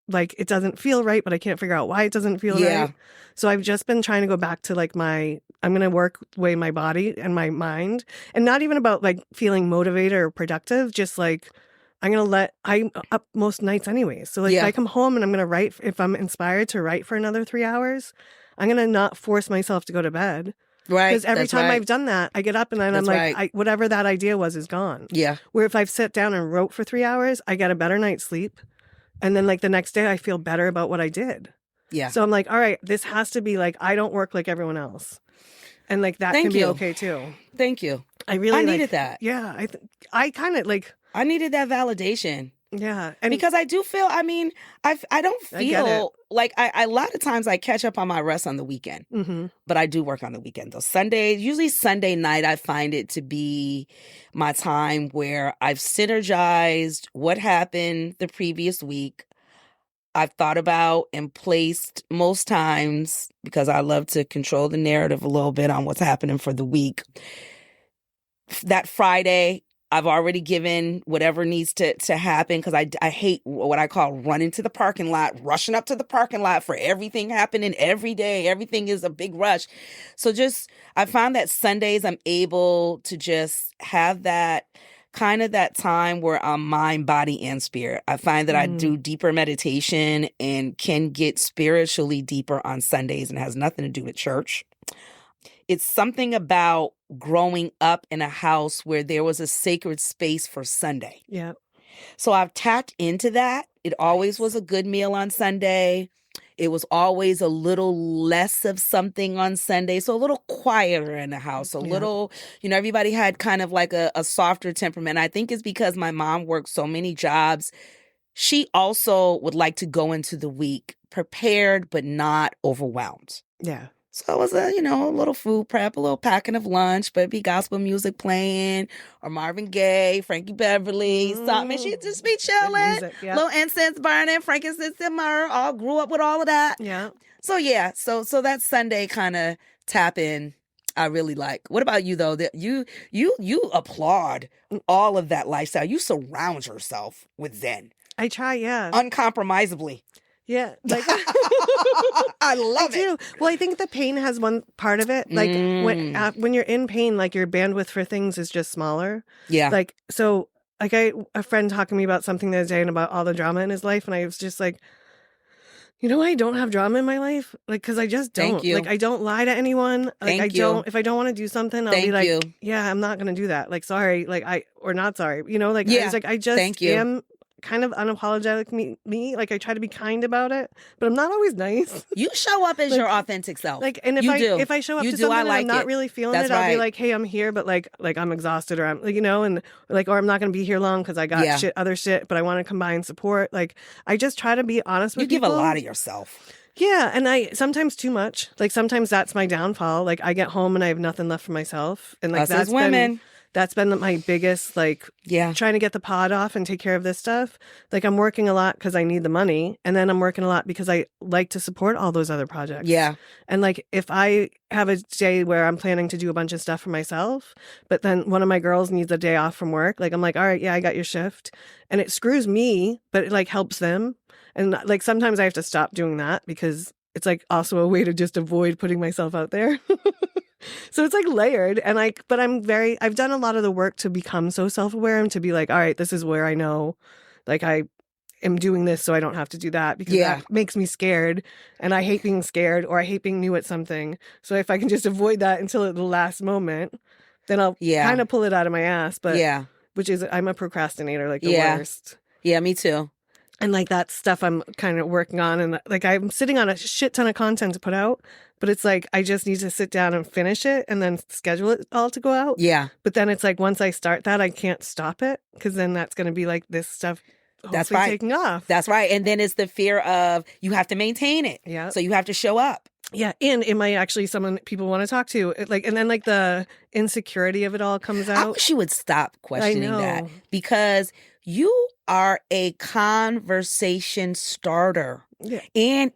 like, it doesn't feel right, but I can't figure out why it doesn't feel right. So I've just been trying to go back to like I'm going to work the way my body and my mind, and not even about like feeling motivated or productive, just like, I'm up most nights anyways. So like if I come home and I'm going to write, if I'm inspired to write for another 3 hours, I'm going to not force myself to go to bed. Right. Because every time I've done that, I get up and then I'm like, whatever that idea was is gone. Yeah. Where if I've sat down and wrote for 3 hours, I get a better night's sleep. And then like the next day I feel better about what I did. Yeah. So I'm like, all right, this has to be like, I don't work like everyone else. And like that can be okay too. Thank you. I needed that. Yeah. I kind of like. I needed that validation. Yeah. And because I do feel, I don't feel like a lot of times I catch up on my rest on the weekend, but I do work on the weekend though. Usually Sunday night, I find it to be my time where I've synergized what happened the previous week. I've thought about and placed most times, because I love to control the narrative a little bit on what's happening for the week. That Friday, I've already given whatever needs to happen, because I hate what I call running to the parking lot, rushing up to the parking lot for everything happening every day. Everything is a big rush. So I found that Sundays I'm able to just have that kind of that time where I'm mind, body, and spirit. I find that I do deeper meditation and can get spiritually deeper on Sundays, and it has nothing to do with church. It's something about growing up in a house where there was a sacred space for Sunday. Yeah. So I've tapped into that. It always was a good meal on Sunday. It was always a little less of something on Sunday. So a little quieter in the house, a little, everybody had kind of like a softer temperament. I think it's because my mom worked so many jobs. She also would like to go into the week prepared, but not overwhelmed. Yeah. So it was a little food prep, a little packing of lunch, but it'd be gospel music playing, or Marvin Gaye, Frankie Beverly, something. And she'd just be chilling, little incense burning, frankincense and myrrh. All grew up with all of that. Yeah. So so that Sunday kind of tap in, I really like. What about you though? That you applaud all of that lifestyle. You surround yourself with Zen. I try, yeah, uncompromisably. Yeah, like I love it. Well, I think the pain has one part of it. Like when you're in pain, like your bandwidth for things is just smaller. Yeah. Like so, like a friend talking to me about something the other day and about all the drama in his life, and I was just like, I don't have drama in my life, like because I just don't. Thank you. Like I don't lie to anyone. Like Thank you. don't. If I don't want to do something, I'll Thank be like, you. yeah, I'm not going to do that. Like sorry, like or not sorry. Like I was like, I just Thank you. am kind of unapologetic me. Like I try to be kind about it, but I'm not always nice. You show up as your authentic self. Like, and if I show up to something and I'm not really feeling it, I'll be like, hey, I'm here, but like I'm exhausted, or I'm like, and like, or I'm not going to be here long because I got other shit, but I want to combine support. Like I just try to be honest with people. You give a lot of yourself. Yeah, and I sometimes too much. Like sometimes that's my downfall. Like I get home and I have nothing left for myself, and like Us as women. that's been my biggest like Yeah. trying to get the pod off and take care of this stuff. Like I'm working a lot because I need the money, and then I'm working a lot because I like to support all those other projects. Yeah. And like if I have a day where I'm planning to do a bunch of stuff for myself, but then one of my girls needs a day off from work, like I'm like, all right, yeah, I got your shift, and it screws me, but it like helps them. And like sometimes I have to stop doing that because it's like also a way to just avoid putting myself out there. So it's like layered, and like, but I've done a lot of the work to become so self-aware and to be like, all right, this is where I know, like I am doing this so I don't have to do that because that makes me scared, and I hate being scared or I hate being new at something. So if I can just avoid that until at the last moment, then I'll kind of pull it out of my ass. But which is I'm a procrastinator, like the worst. Yeah, me too. And like that stuff I'm kind of working on, and like I'm sitting on a shit ton of content to put out, but it's like I just need to sit down and finish it and then schedule it all to go out. Yeah. But then it's like once I start that, I can't stop it because then that's going to be like this stuff that's right. taking off. That's right. And then it's the fear of you have to maintain it. Yeah. So you have to show up. Yeah, and am I actually someone people want to talk to? Like, and then like the insecurity of it all comes out. I wish you would stop questioning that because you are a conversation starter, and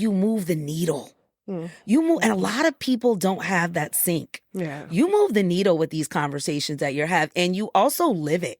you move the needle. You move, and a lot of people don't have that sync. Yeah, you move the needle with these conversations that you're having, and you also live it.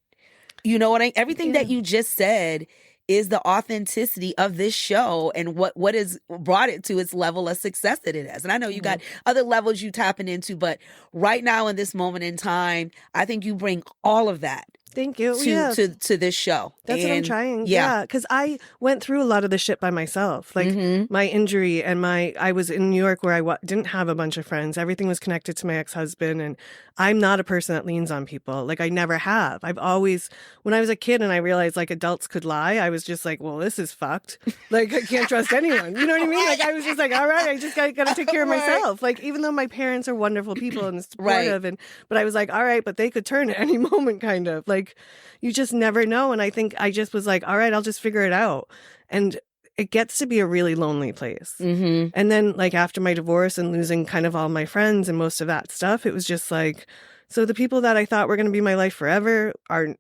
You know what I mean? Everything that you just said is the authenticity of this show and what has brought it to its level of success that it has. And I know you got other levels you tapping into, but right now in this moment in time, I think you bring all of that. Thank you. To this show. That's what I'm trying. Yeah. Because I went through a lot of this shit by myself. Like my injury and I was in New York where I didn't have a bunch of friends. Everything was connected to my ex-husband. And I'm not a person that leans on people. Like I never have. I've always, when I was a kid and I realized like adults could lie, I was just like, well, this is fucked. Like I can't trust anyone. You know what I mean? Like I was just like, all right, I just got to take care of myself. Like even though my parents are wonderful people and supportive, but I was like, all right, but they could turn at any moment kind of. Like, you just never know. And I think I just was like, all right, I'll just figure it out. And it gets to be a really lonely place. And then like after my divorce and losing kind of all my friends and most of that stuff, it was just like, so the people that I thought were going to be my life forever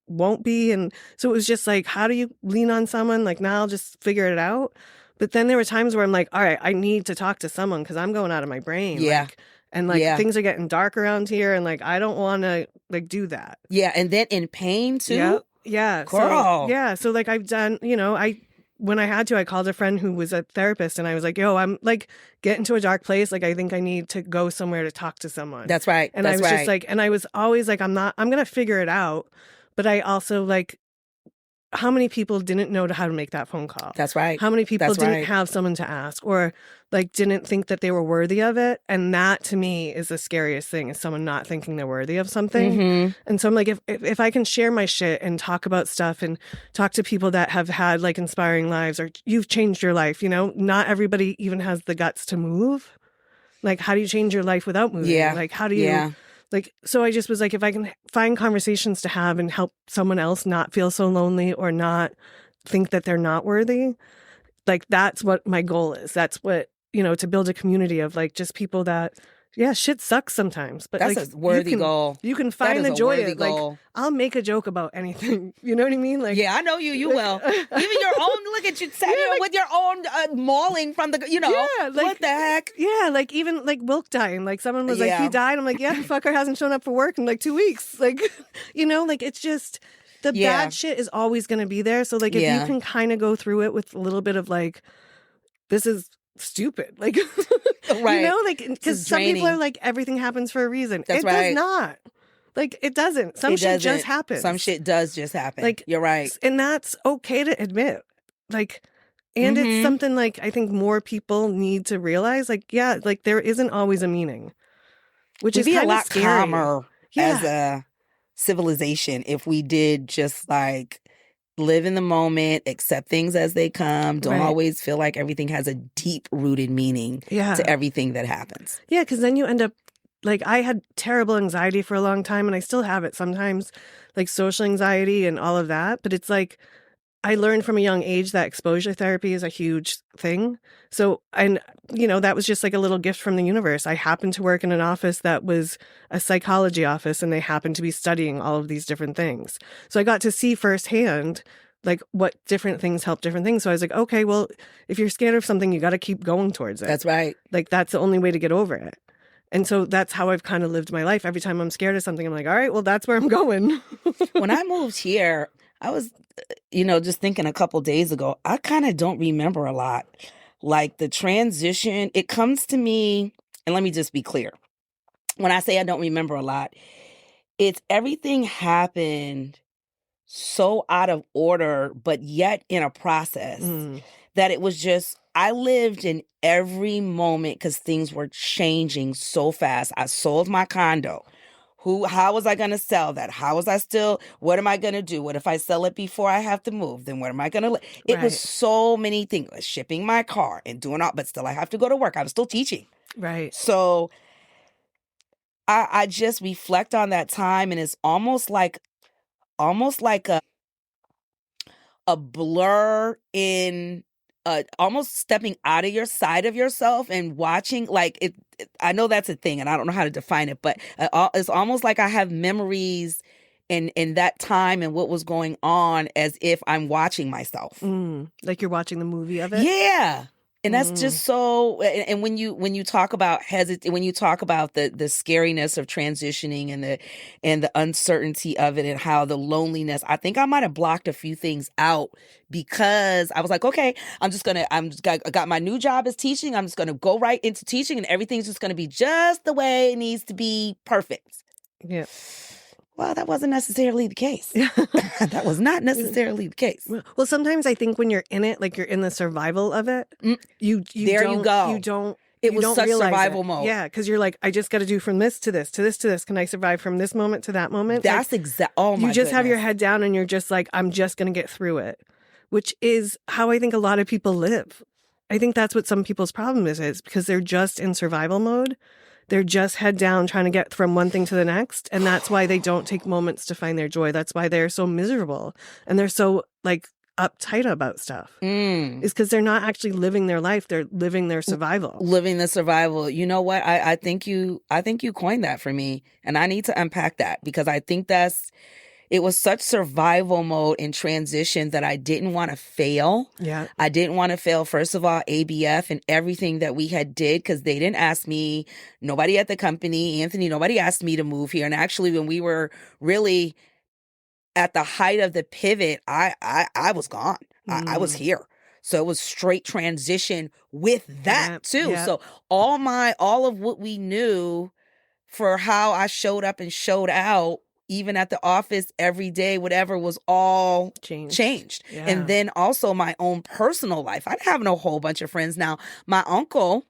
won't be. And so it was just like, how do you lean on someone? Like now I'll just figure it out. But then there were times where I'm like, all right, I need to talk to someone because I'm going out of my brain. Yeah. And like things are getting dark around here, and like I don't want to like do that. Yeah, and then in pain too. Yeah, girl. So like I've done, when I had to, I called a friend who was a therapist, and I was like, "Yo, I'm like getting to a dark place. Like I think I need to go somewhere to talk to someone." That's right. And I was just like, and I was always like, I'm gonna figure it out. But I also like, how many people didn't know how to make that phone call? That's right. How many people didn't have someone to ask, or like didn't think that they were worthy of it? And that to me is the scariest thing, is someone not thinking they're worthy of something. And so I'm like, if I can share my shit and talk about stuff and talk to people that have had like inspiring lives, or you've changed your life, not everybody even has the guts to move. Like, how do you change your life without moving? Yeah. Like, how do you... Like, so I just was like, if I can find conversations to have and help someone else not feel so lonely or not think that they're not worthy, like, that's what my goal is. That's what, to build a community of like just people that, shit sucks sometimes. But that's like, a worthy goal. You can find the joy in it. Like, I'll make a joke about anything. You know what I mean? Like, yeah, I know you. You will. Even your own. Look at you sitting here with your own mauling from the. What the heck? Yeah, like even like Wilk dying. Like someone was like, he died. I'm like, yeah, fucker hasn't shown up for work in like 2 weeks. Like, like it's just the bad shit is always going to be there. So like if you can kind of go through it with a little bit of like, this is stupid. Like, like because some people are like, everything happens for a reason. It does not. Like, it doesn't. Some shit just happens. Some shit does just happen. Like, you're right. And that's okay to admit. Like, and it's something like I think more people need to realize. Like, yeah, like there isn't always a meaning, which is be a kind of lot scary. Calmer as a civilization if we did just like live in the moment, accept things as they come. Don't always feel like everything has a deep rooted meaning to everything that happens. Yeah, because then you end up. Like, I had terrible anxiety for a long time, and I still have it sometimes, like social anxiety and all of that. But it's like, I learned from a young age that exposure therapy is a huge thing. So, and, that was just like a little gift from the universe. I happened to work in an office that was a psychology office, and they happened to be studying all of these different things. So I got to see firsthand like what different things help different things. So I was like, okay, well, if you're scared of something, you got to keep going towards it. That's right. Like that's the only way to get over it. And so that's how I've kind of lived my life. Every time I'm scared of something, I'm like, all right, well, that's where I'm going. When I moved here, I was, just thinking a couple days ago, I kind of don't remember a lot. Like the transition, it comes to me, and let me just be clear. When I say I don't remember a lot, it's everything happened so out of order, but yet in a process that it was just, I lived in every moment because things were changing so fast. I sold my condo. How was I going to sell that? What am I going to do? What if I sell it before I have to move? Then what am I going to, it was so many things, shipping my car and doing all, but still I have to go to work. I was still teaching. Right. So I just reflect on that time, and it's almost like a blur in almost stepping out of your side of yourself and watching like it. I know that's a thing, and I don't know how to define it, but it's almost like I have memories in that time and what was going on as if I'm watching myself. Like you're watching the movie of it. Yeah. And that's just so. And when you talk about when you talk about the scariness of transitioning and the uncertainty of it and how the loneliness, I think I might have blocked a few things out because I was like, okay, I got my new job as teaching. I'm just gonna go right into teaching, and everything's just gonna be just the way it needs to be, perfect. Yeah. Well, that wasn't necessarily the case. That was not necessarily the case. Well, sometimes I think when you're in it, like you're in the survival of it, you there don't, you go. You don't. It was don't such realize survival mode. Yeah, because you're like, I just got to do from this to this to this to this. Can I survive from this moment to that moment? That's Oh my! You just have your head down and you're just like, I'm just going to get through it, which is how I think a lot of people live. I think that's what some people's problem is because they're just in survival mode. They're just head down trying to get from one thing to the next. And that's why they don't take moments to find their joy. That's why they're so miserable. And they're so like uptight about stuff. Is because they're not actually living their life. They're living their survival. Living the survival. You know what? I think you coined that for me. And I need to unpack that because I think it was such survival mode in transition that I didn't want to fail. Yeah. I didn't want to fail, first of all, ABF and everything that we had did because they didn't ask me, nobody at the company, Anthony, nobody asked me to move here. And actually, when we were really at the height of the pivot, I was gone. I was here. So it was straight transition with that too. Yeah. So all of what we knew for how I showed up and showed out, even at the office every day, whatever, was all changed. Yeah. And then also my own personal life. I didn't have a whole bunch of friends. Now, my uncle,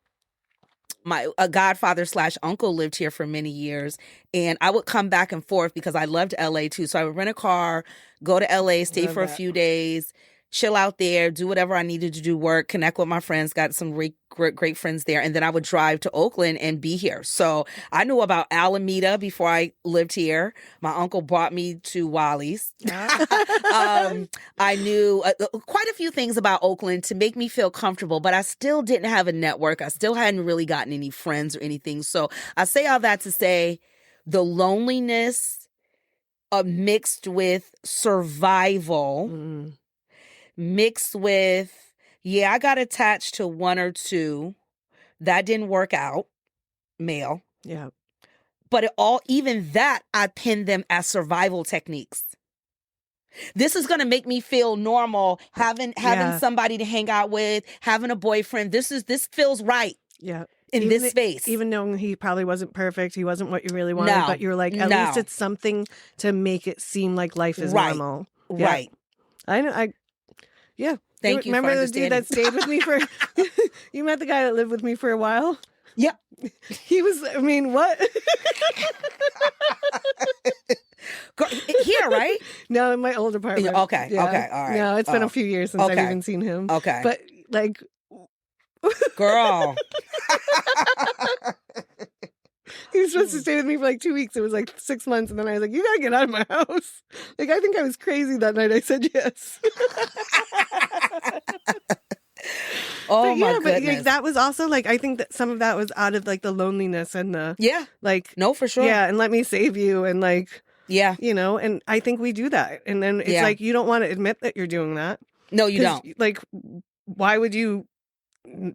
a godfather / uncle lived here for many years, and I would come back and forth because I loved LA too. So I would rent a car, go to LA, stay for a few days, chill out there, do whatever I needed to do, work, connect with my friends, got some great friends there. And then I would drive to Oakland and be here. So I knew about Alameda before I lived here. My uncle brought me to Wally's. I knew quite a few things about Oakland to make me feel comfortable, but I still didn't have a network. I still hadn't really gotten any friends or anything. So I say all that to say the loneliness mixed with survival, mixed with, I got attached to one or two. That didn't work out, male. Yeah. But even that, I pinned them as survival techniques. This is going to make me feel normal, having somebody to hang out with, having a boyfriend. This feels right. Yeah. In this space. Even though he probably wasn't perfect, he wasn't what you really wanted, but you're like, at least it's something to make it seem like life is normal. Yeah. Right. I know. Yeah. Thank you. Remember the dude that stayed with me for? You met the guy that lived with me for a while. Yeah. He was. I mean, what? Here, right? No, in my old apartment. Okay. Yeah. Okay. All right. No, it's been a few years since I've even seen him. Okay. But like, girl. He was supposed to stay with me for like 2 weeks. It was like 6 months. And then I was like, you got to get out of my house. Like, I think I was crazy that night. I said yes. Oh, my But goodness. that was also like, I think that some of that was out of like the loneliness and the, Yeah. like, No, for sure. yeah, and let me save you. And like, Yeah. you know, and I think we do that. And then it's like, you don't want to admit that you're doing that. No, you don't. Like, why would you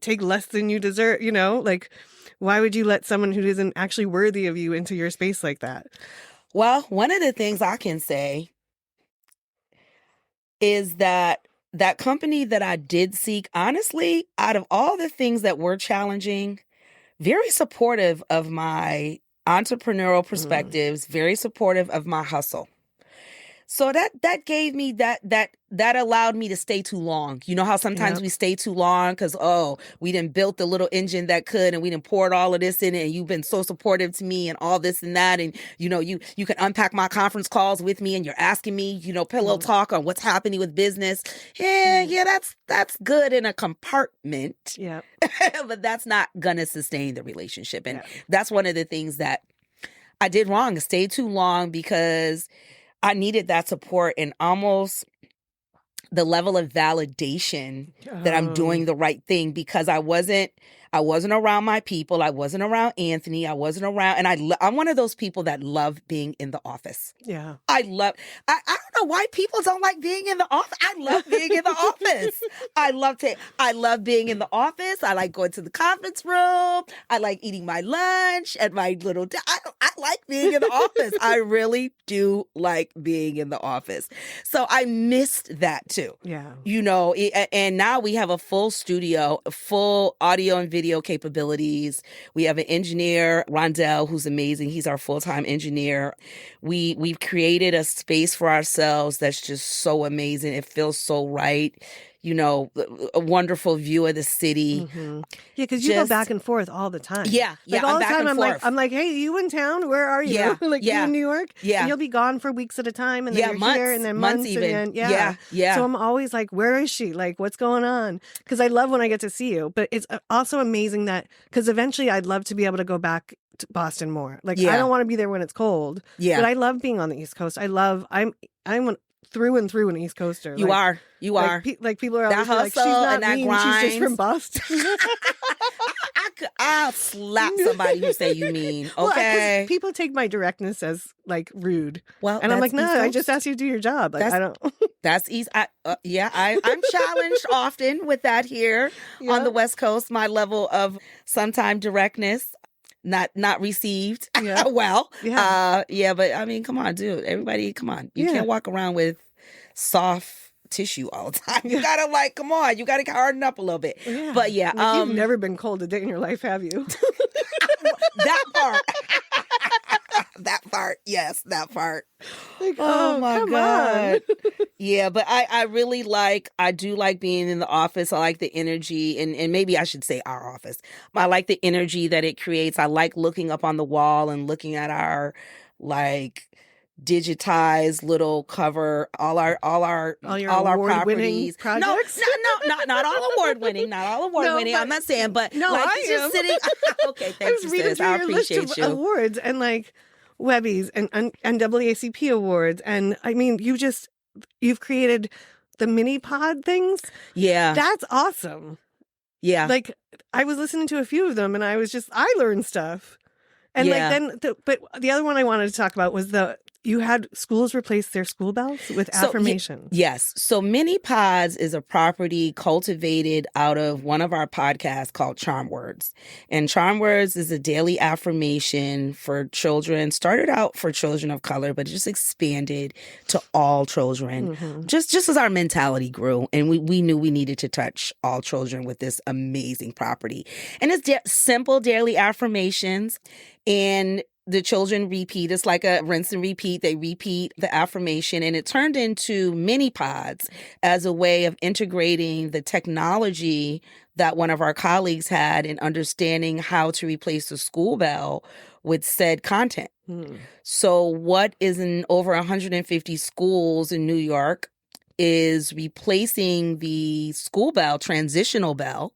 take less than you deserve? You know, like, why would you let someone who isn't actually worthy of you into your space like that? Well, one of the things I can say is that company that I did seek, honestly, out of all the things that were challenging, very supportive of my entrepreneurial perspectives, very supportive of my hustle. So that gave me that allowed me to stay too long. You know how sometimes we stay too long because, we done built the little engine that could, and we done poured all of this in it, and you've been so supportive to me and all this and that. And, you know, you can unpack my conference calls with me and you're asking me, you know, pillow talk on what's happening with business. Yeah, that's good in a compartment. Yeah. But that's not gonna sustain the relationship. And that's one of the things that I did wrong, stayed too long because I needed that support and almost the level of validation that I'm doing the right thing, because I wasn't around my people. I wasn't around Anthony. I wasn't around. And I'm one of those people that love being in the office. Yeah. I don't know why people don't like being in the office. I love being in the office. I love being in the office. I like going to the conference room. I like eating my lunch at my little, I like being in the office. I really do like being in the office. So I missed that too. Yeah. You know, and now we have a full studio, full audio and video capabilities. We have an engineer, Rondell, who's amazing. He's our full-time engineer. We've created a space for ourselves that's just so amazing. It feels so right. You know, a wonderful view of the city. Mm-hmm. Yeah, because you go back and forth all the time. Yeah, like all the time. I'm like, hey, you in town? Where are you? Yeah, like you in New York? Yeah, and you'll be gone for weeks at a time, and then you're months, here, and then months even. And then, yeah. So I'm always like, where is she? Like, what's going on? Because I love when I get to see you, but it's also amazing that because eventually I'd love to be able to go back to Boston more. Like, I don't want to be there when it's cold. Yeah, but I love being on the East Coast. I'm through and through an East Coaster. You are. Like people are that always like, she's not and mean, grind. she's just from Boston. I'll slap somebody who say you mean. Okay. Well, people take my directness as like rude. Well, and I'm like, no, I just asked you to do your job. Like, I don't. That's easy. I'm challenged often with that here on the West Coast. My level of sometime directness. Not received. Yeah. Well, but I mean, come on, dude. Everybody, come on. You can't walk around with soft tissue all the time. You gotta come on. You gotta harden up a little bit. Yeah. But you've never been cold a day in your life, have you? That part. That part. Yes, that part. Like, oh my God. On. Yeah, but I do like being in the office. I like the energy, and maybe I should say our office. I like the energy that it creates. I like looking up on the wall and looking at our digitized little cover, all our properties. Projects? No, not all award winning. Not all award winning. I'm not saying, but I just sitting. Okay, thank you. I was reading through your list of awards and Webbies and NAACP awards, and I mean, you've created the mini pod things. Yeah, that's awesome. Yeah, like I was listening to a few of them, and I learned stuff. And but the other one I wanted to talk about was you had schools replace their school bells with affirmation. Yes. So Mini Pods is a property cultivated out of one of our podcasts called Charm Words. And Charm Words is a daily affirmation for children. Started out for children of color, but it just expanded to all children. Mm-hmm. Just as our mentality grew. And we knew we needed to touch all children with this amazing property. And it's simple daily affirmations. And the children repeat. It's like a rinse and repeat. They repeat the affirmation, and it turned into mini pods as a way of integrating the technology that one of our colleagues had in understanding how to replace the school bell with said content. So what is in over 150 schools in New York is replacing the school bell, transitional bell,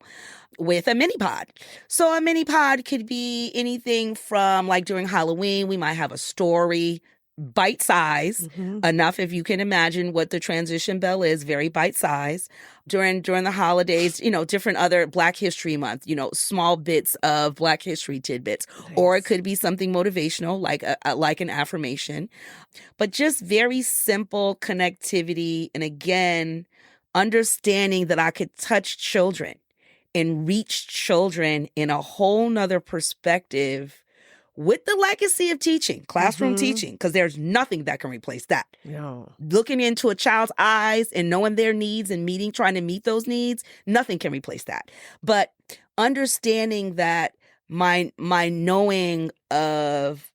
with a mini pod. So a mini pod could be anything from, like, during Halloween, we might have a story, bite size, enough if you can imagine what the transition bell is, very bite size. During the holidays, different other Black History Month, small bits of Black history tidbits. Nice. Or it could be something motivational, like an affirmation. But just very simple connectivity. And again, understanding that I could touch children and reach children in a whole nother perspective with the legacy of teaching, classroom teaching, because there's nothing that can replace that. No. Looking into a child's eyes and knowing their needs and trying to meet those needs, nothing can replace that. But understanding that my knowing of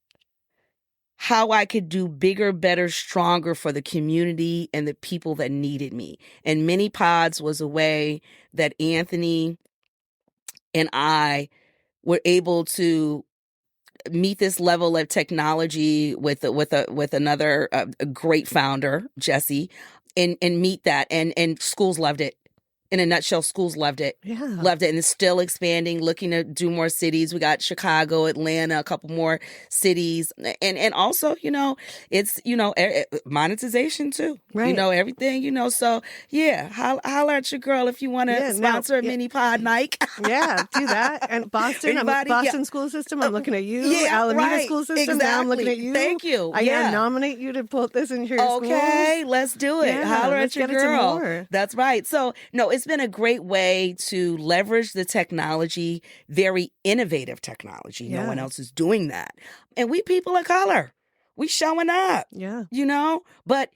how I could do bigger, better, stronger for the community and the people that needed me. And mini pods was a way that Anthony and I were able to meet this level of technology with another a great founder, Jesse, and meet that. And schools loved it. In a nutshell, schools loved it. Yeah. Loved it. And it's still expanding, looking to do more cities. We got Chicago, Atlanta, a couple more cities. And also, it's, monetization too. Right. Everything, so yeah, holler at your girl if you want to sponsor a mini pod, Nike. Yeah, do that. And Boston, Boston school system, I'm looking at you. Yeah, Alameda right. school system, Exactly. now I'm looking at you. Thank you. I nominate you to put this into your schools. Okay, let's do it. Yeah, Holler let's at your get it to girl. more. That's right. So, no, it's been a great way to leverage the technology, very innovative technology. Yeah. No one else is doing that. And we people of color, we showing up. Yeah. But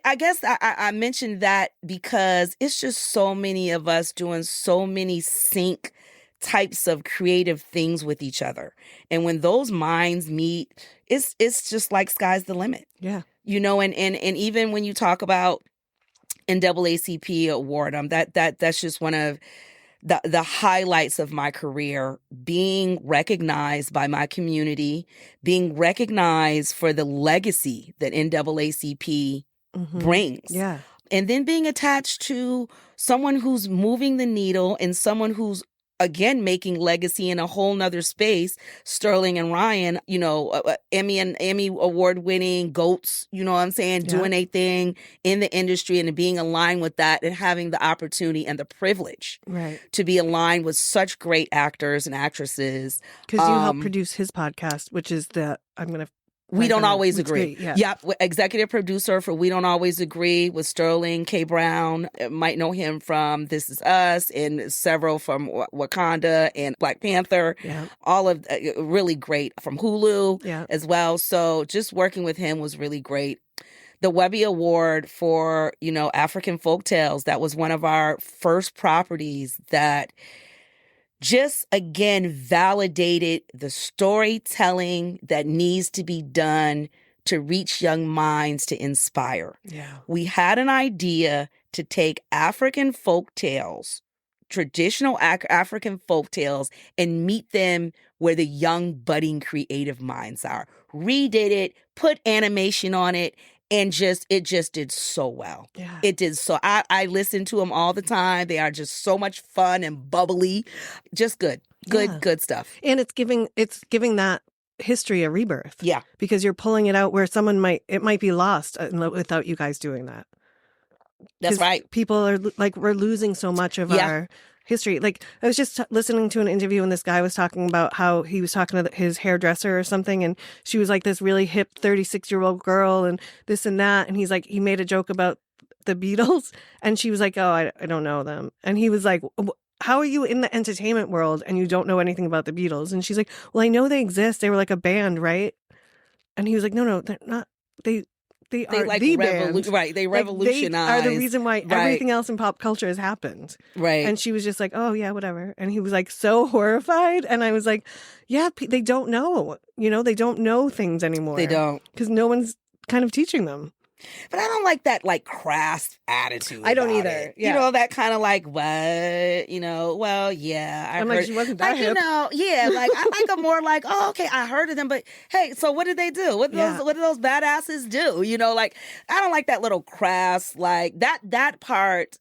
I guess I mentioned that because it's just so many of us doing so many sync types of creative things with each other. And when those minds meet, it's just like sky's the limit. Yeah. And even when you talk about NAACP award, that's just one of the highlights of my career, being recognized by my community, being recognized for the legacy that NAACP brings. Yeah. And then being attached to someone who's moving the needle and someone who's, again, making legacy in a whole nother space. Sterling and Ryan, Emmy award winning GOATs, you know what I'm saying, doing a thing in the industry and being aligned with that and having the opportunity and the privilege to be aligned with such great actors and actresses. Because you helped produce his podcast, which is We Don't Always Agree. Yeah. Yep. Executive producer for We Don't Always Agree with Sterling K. Brown. Might know him from This Is Us and several from Wakanda and Black Panther. Yeah. All of really great from Hulu as well. So just working with him was really great. The Webby Award for, African Folktales. That was one of our first properties that just, again, validated the storytelling that needs to be done to reach young minds to inspire. Yeah. We had an idea to take African folktales, traditional African folktales, and meet them where the young, budding, creative minds are. Redid it, put animation on it, and it just did so well. Yeah. It did so. I listen to them all the time. They are just so much fun and bubbly. Just good good stuff. And it's giving that history a rebirth. Yeah. Because you're pulling it out where it might be lost without you guys doing that. That's right. People are we're losing so much of our history. Like, I was just listening to an interview and this guy was talking about how he was talking to his hairdresser or something, and she was like this really hip 36-year-old girl and this and that, and he's like, he made a joke about the Beatles, and she was like, oh, I don't know them, and he was like, how are you in the entertainment world and you don't know anything about the Beatles? And she's like, well, I know they exist. They were like a band, right? And he was like, no, they're not. They are like the band. Right. They revolutionized. They are the reason why everything else in pop culture has happened. Right. And she was just like, oh, yeah, whatever. And he was like so horrified. And I was like, yeah, they don't know. They don't know things anymore. They don't. Because no one's kind of teaching them. But I don't like that like crass attitude. I don't about either. it. Yeah. You know, that kind of like, what? You know, well, yeah. I'm like, she wasn't that like, hip. you know, yeah. Like I like a more like, oh, okay, I heard of them, but hey, so what did they do? What did those badasses do? You know, like I don't like that little crass, like that part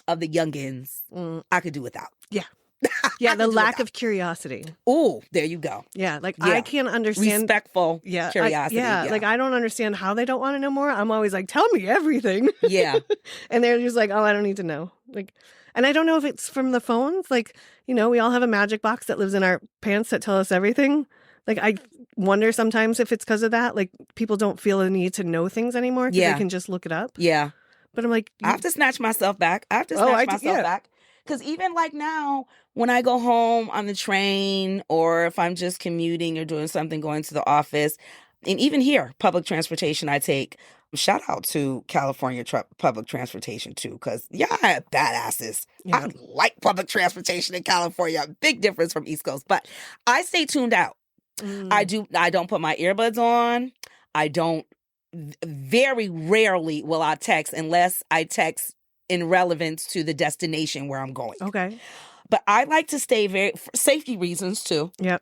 of the youngins. I could do without. Yeah. Yeah, the lack of curiosity. Oh, there you go. Yeah, like I can't understand respectful curiosity. Like I don't understand how they don't want to know more. I'm always like, tell me everything. Yeah. And they're just like, oh, I don't need to know. Like, and I don't know if it's from the phones. Like, you know, we all have a magic box that lives in our pants that tell us everything. Like, I wonder sometimes if it's because of that. Like, people don't feel the need to know things anymore because they can just look it up. Yeah. But I'm like, I have to snatch myself back. Back. Because even like now, when I go home on the train or if I'm just commuting or doing something, going to the office, and even here, public transportation I take, shout out to California public transportation too, because y'all have badasses. Yeah. I like public transportation in California. Big difference from East Coast. But I stay tuned out. I don't put my earbuds on. I don't, very rarely will I text unless I text in relevance to the destination where I'm going. Okay. But I like to stay for safety reasons too. Yep.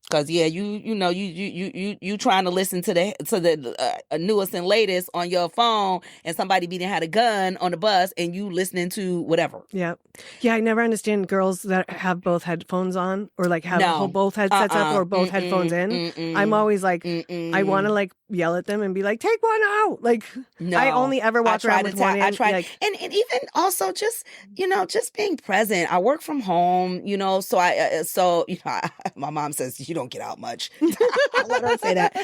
Because you trying to listen to the newest and latest on your phone, and somebody had a gun on the bus, and you listening to whatever. Yeah, yeah. I never understand girls that have both headphones on, or like have both headsets up, or both headphones in. I'm always like, I want to like yell at them and be like, take one out. Like, no, I only ever walk around with one in. I try, like, and even also just being present. I work from home, so my mom says you don't get out much. I let her say that.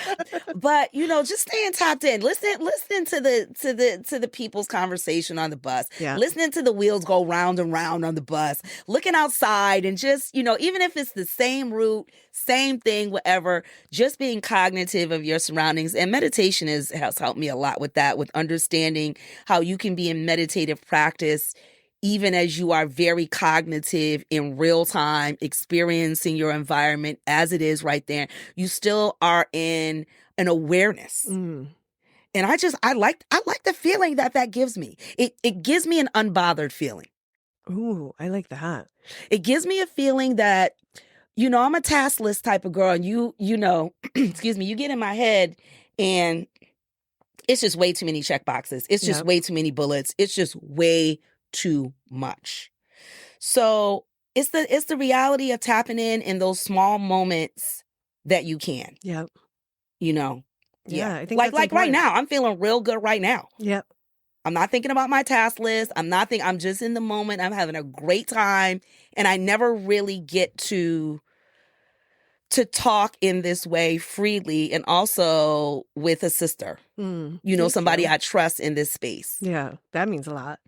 But just staying tapped in. Listening to the people's conversation on the bus. Yeah. Listening to the wheels go round and round on the bus. Looking outside and just, even if it's the same route, same thing, whatever, just being cognitive of your surroundings. And meditation has helped me a lot with that, with understanding how you can be in meditative practice even as you are very cognitive in real time, experiencing your environment as it is right there. You still are in an awareness. And I like the feeling that gives me. It gives me an unbothered feeling. Ooh, I like that. It gives me a feeling that, I'm a task list type of girl, and excuse me, you get in my head and it's just way too many check boxes. It's just way too many bullets. It's just way too much. So it's the reality of tapping in those small moments that you can. Yep. Yeah. I think like right now, I'm feeling real good right now. Yep. I'm not thinking about my task list. I'm just in the moment. I'm having a great time. And I never really get to talk in this way freely, and also with a sister, somebody I trust in this space. Yeah, that means a lot.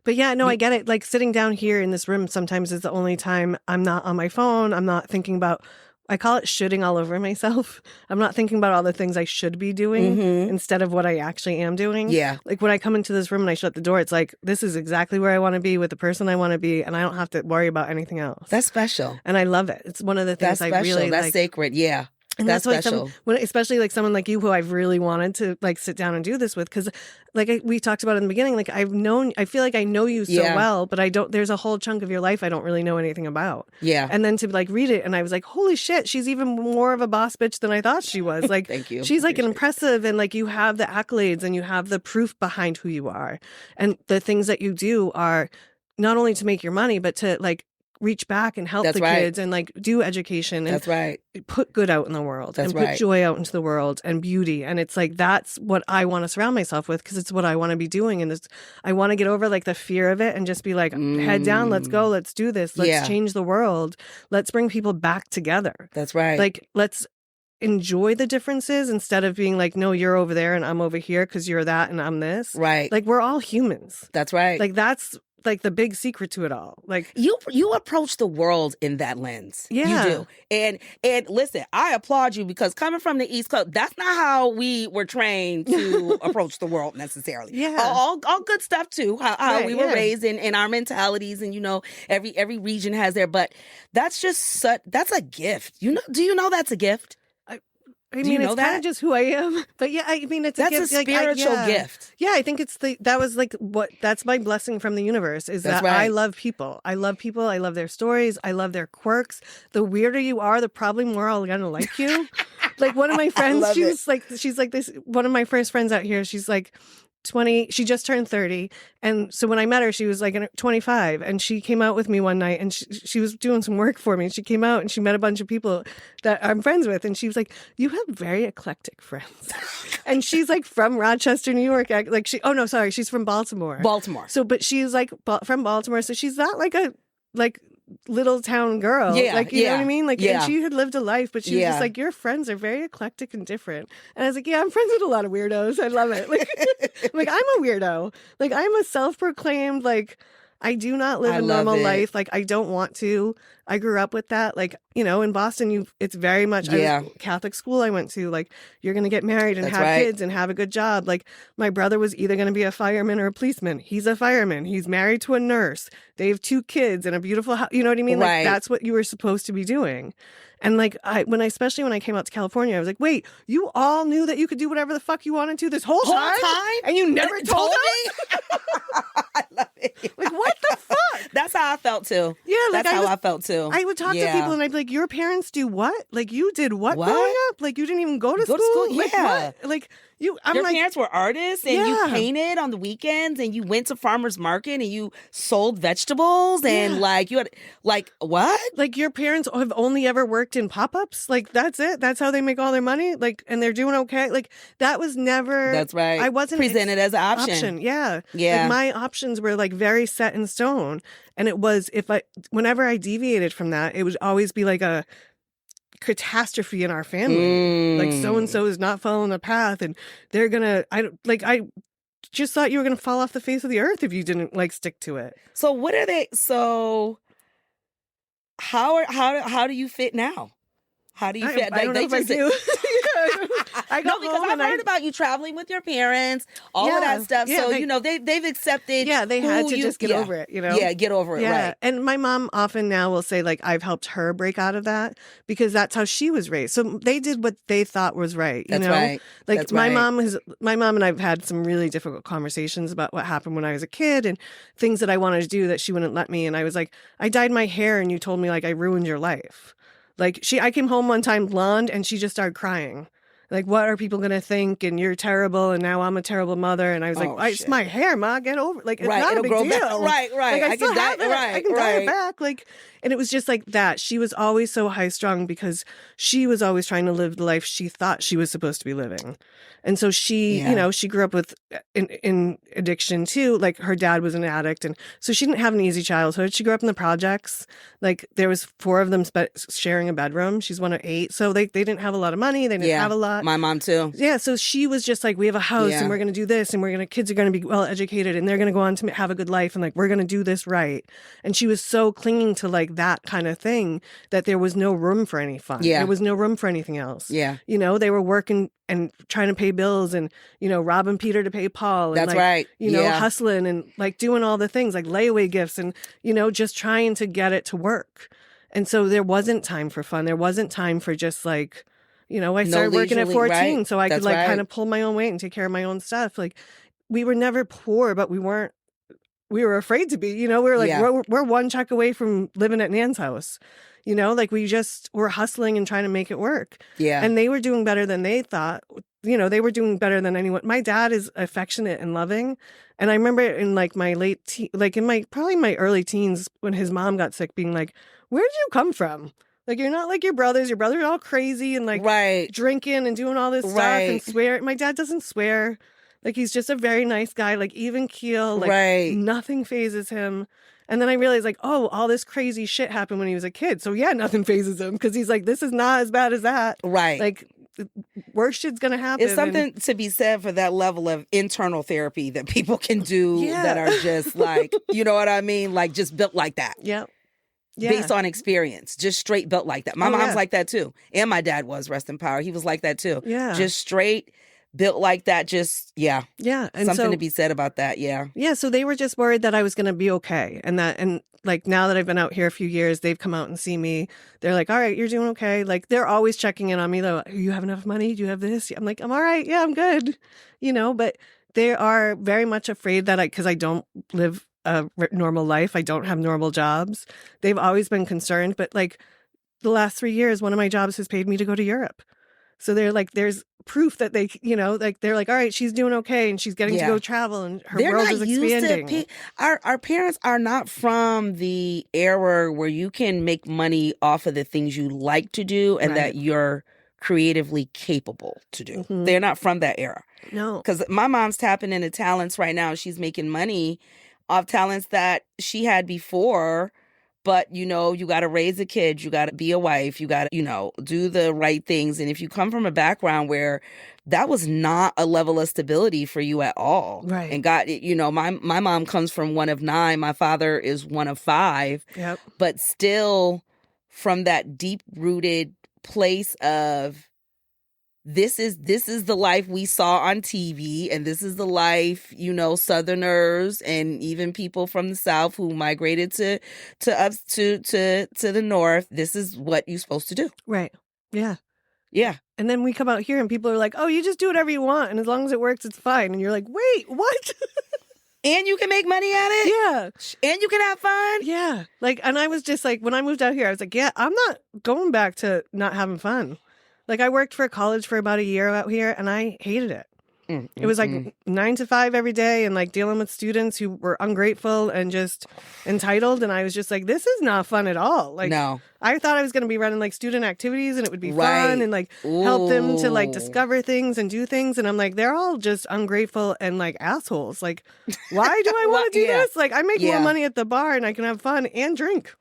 But yeah, no, I get it. Like sitting down here in this room sometimes is the only time I'm not on my phone. I'm not thinking about, I call it shooting all over myself. I'm not thinking about all the things I should be doing instead of what I actually am doing. Yeah. Like when I come into this room and I shut the door, it's like, this is exactly where I want to be with the person I want to be. And I don't have to worry about anything else. That's special. And I love it. It's one of the things I really That's like. sacred. Yeah. And that's why especially like someone like you who I've really wanted to like sit down and do this with, because like we talked about in the beginning, like I feel like I know you so well, but there's a whole chunk of your life I don't really know anything about. Yeah. And then to like read it, and I was like, holy shit, she's even more of a boss bitch than I thought she was. Like, thank you. She's like impressive, and like you have the accolades and you have the proof behind who you are. And the things that you do are not only to make your money, but to like reach back and help kids and like do education and put good out in the world and put joy out into the world and beauty. And it's like, that's what I want to surround myself with, because it's what I want to be doing. And I want to get over like the fear of it and just be like, head down, let's go, let's do this. Let's change the world. Let's bring people back together. That's right. Like, let's enjoy the differences instead of being like, no, you're over there and I'm over here because you're that and I'm this. Right. Like, we're all humans. That's right. Like, that's like the big secret to it all. Like you approach the world in that lens. Yeah. You do. And listen, I applaud you, because coming from the East Coast, that's not how we were trained to approach the world necessarily. Yeah. All good stuff too. How we were raised in our mentalities, and every region has their, but that's just that's a gift. Do you know that's a gift? I Do you mean, know it's kind that? of just who I am. But yeah, I mean, it's That's a gift. a spiritual gift. Yeah, I think that was like that's my blessing from the universe is That's that I right. love people. I love people. I love their stories. I love their quirks. The weirder you are, the probably more I'll gonna like you. Like one of my friends, love it. she's like this. One of my first friends out here, she's like 20, she just turned 30. And so when I met her, she was like 25 and she came out with me one night and she was doing some work for me. And she came out and she met a bunch of people that I'm friends with. And she was like, you have very eclectic friends. And she's like from Rochester, New York. Like she's from Baltimore. Baltimore. So, but she's like from Baltimore. So she's not like a, little town girl. Yeah, Like, you know what I mean? Like, yeah. and she had lived a life, but she was just like, your friends are very eclectic and different. And I was like, yeah, I'm friends with a lot of weirdos. I love it. Like I'm a weirdo. Like, I'm a self-proclaimed, like, I do not live a normal life. Like, I don't want to. I grew up with that. Like, in Boston, it's very much Catholic school I went to. Like, you're going to get married and have kids and have a good job. Like, my brother was either going to be a fireman or a policeman. He's a fireman. He's married to a nurse. They have 2 kids and a beautiful house. You know what I mean? Like, that's what you were supposed to be doing. And like, especially when I came out to California, I was like, wait, you all knew that you could do whatever the fuck you wanted to this whole time? And you never told me? I love it. Like, what the fuck? That's how I felt too. Yeah, like that's how I felt too. I would talk to people and I'd be like, your parents do what? Like, you did what growing up? Like, you didn't even go to school? Yeah. Like, what? Like, your parents were artists and you painted on the weekends and you went to farmer's market and you sold vegetables and like you had like what? Like your parents have only ever worked in pop-ups? Like that's it? That's how they make all their money? Like, and they're doing okay? Like that was never. That's right. I wasn't presented as an option. Yeah. Yeah. Like my options were like very set in stone. And it was whenever I deviated from that, it would always be like a catastrophe in our family. Like so and so is not following the path and they're gonna I just thought you were gonna fall off the face of the earth if you didn't like stick to it. So what are they how do you fit now? How do you fit? I don't know if I do. I go because I've heard about you traveling with your parents, all of that stuff. Yeah, so they've accepted. Yeah, they had to just get over it. Yeah, get over it. Yeah, right. And my mom often now will say like I've helped her break out of that because that's how she was raised. So they did what they thought was right. You That's know, right. like That's my right. mom and I've had some really difficult conversations about what happened when I was a kid and things that I wanted to do that she wouldn't let me. And I was like, I dyed my hair and you told me like I ruined your life. Like I came home one time blonde and she just started crying. Like, what are people going to think? And you're terrible. And now I'm a terrible mother. And I was like, it's my hair, Ma. Get over it. Like, it's not a big deal. Back. Right. Like, I can have it. I can dye it back. Like, and it was just like that. She was always so high strung because she was always trying to live the life she thought she was supposed to be living. And so she, she grew up with in addiction too. Like her dad was an addict. And so she didn't have an easy childhood. She grew up in the projects. Like there was 4 of them sharing a bedroom. She's one of 8. So they didn't have a lot of money. They didn't have a lot. My mom too. Yeah. So she was just like, we have a house and we're going to do this and kids are going to be well educated and they're going to go on to have a good life. And like, we're going to do this right. And she was so clinging to like that kind of thing that there was no room for any fun. Yeah. There was no room for anything else. Yeah. They were working and trying to pay bills and, robbing Peter to pay Paul. And That's right. Hustling and like doing all the things like layaway gifts and, just trying to get it to work. And so there wasn't time for fun. There wasn't time for just like, I started working at 14 so I could like kind of pull my own weight and take care of my own stuff. Like we were never poor, but we were afraid to be, we were like, we're one check away from living at Nan's house. Like we just were hustling and trying to make it work. Yeah. And they were doing better than they thought. They were doing better than anyone. My dad is affectionate and loving. And I remember in like my probably my early teens when his mom got sick being like, where did you come from? Like, you're not like your brothers. Your brothers are all crazy and like drinking and doing all this stuff and swear. My dad doesn't swear. Like, he's just a very nice guy, like even keel, like nothing phases him. And then I realized like, oh, all this crazy shit happened when he was a kid. So yeah, nothing phases him because he's like, this is not as bad as that. Right. Like worse shit's going to happen. It's something to be said for that level of internal therapy that people can do that are just like, you know what I mean? Like just built like that. Yeah. Based on experience, just straight built like that. My mom's like that too. And my dad was, rest in power. He was like that too. Yeah. Just straight built like that, just, Yeah. And something so, to be said about that. Yeah. yeah, so they were just worried that I was going to be okay. And like now that I've been out here a few years, they've come out and see me. They're like, all right, you're doing okay. Like they're always checking in on me though. You have enough money? Do you have this? I'm like, I'm all right. Yeah, I'm good. But they are very much afraid that because I don't live a normal life. I don't have normal jobs. They've always been concerned. But like the last 3 years, one of my jobs has paid me to go to Europe. So they're like, there's proof that they, like they're like, all right, she's doing okay and she's getting to go travel and her They're world not is expanding. used to our parents are not from the era where you can make money off of the things you like to do and that you're creatively capable to do. Mm-hmm. They're not from that era. No. Because my mom's tapping into talents right now. She's making money off talents that she had before. But, you got to raise a kid. You got to be a wife. You got to, do the right things. And if you come from a background where that was not a level of stability for you at all. Right. And God, my mom comes from one of 9. My father is one of 5. Yep. But still from that deep rooted place of this is the life we saw on TV, and this is the life, Southerners and even people from the South who migrated to the North. This is what you're supposed to do. Right. Yeah. Yeah. And then we come out here and people are like, oh, you just do whatever you want. And as long as it works, it's fine. And you're like, wait, what? And you can make money at it? Yeah. And you can have fun? Yeah. And I was just like, when I moved out here, I was like, yeah, I'm not going back to not having fun. I worked for college for about a year out here and I hated it. It was 9 to 5 every day and dealing with students who were ungrateful and just entitled. And I was just like, this is not fun at all. No. I thought I was going to be running student activities and it would be fun and help them to discover things and do things. And I'm like, they're all just ungrateful and assholes. Why do I want to do this? I make more money at the bar and I can have fun and drink.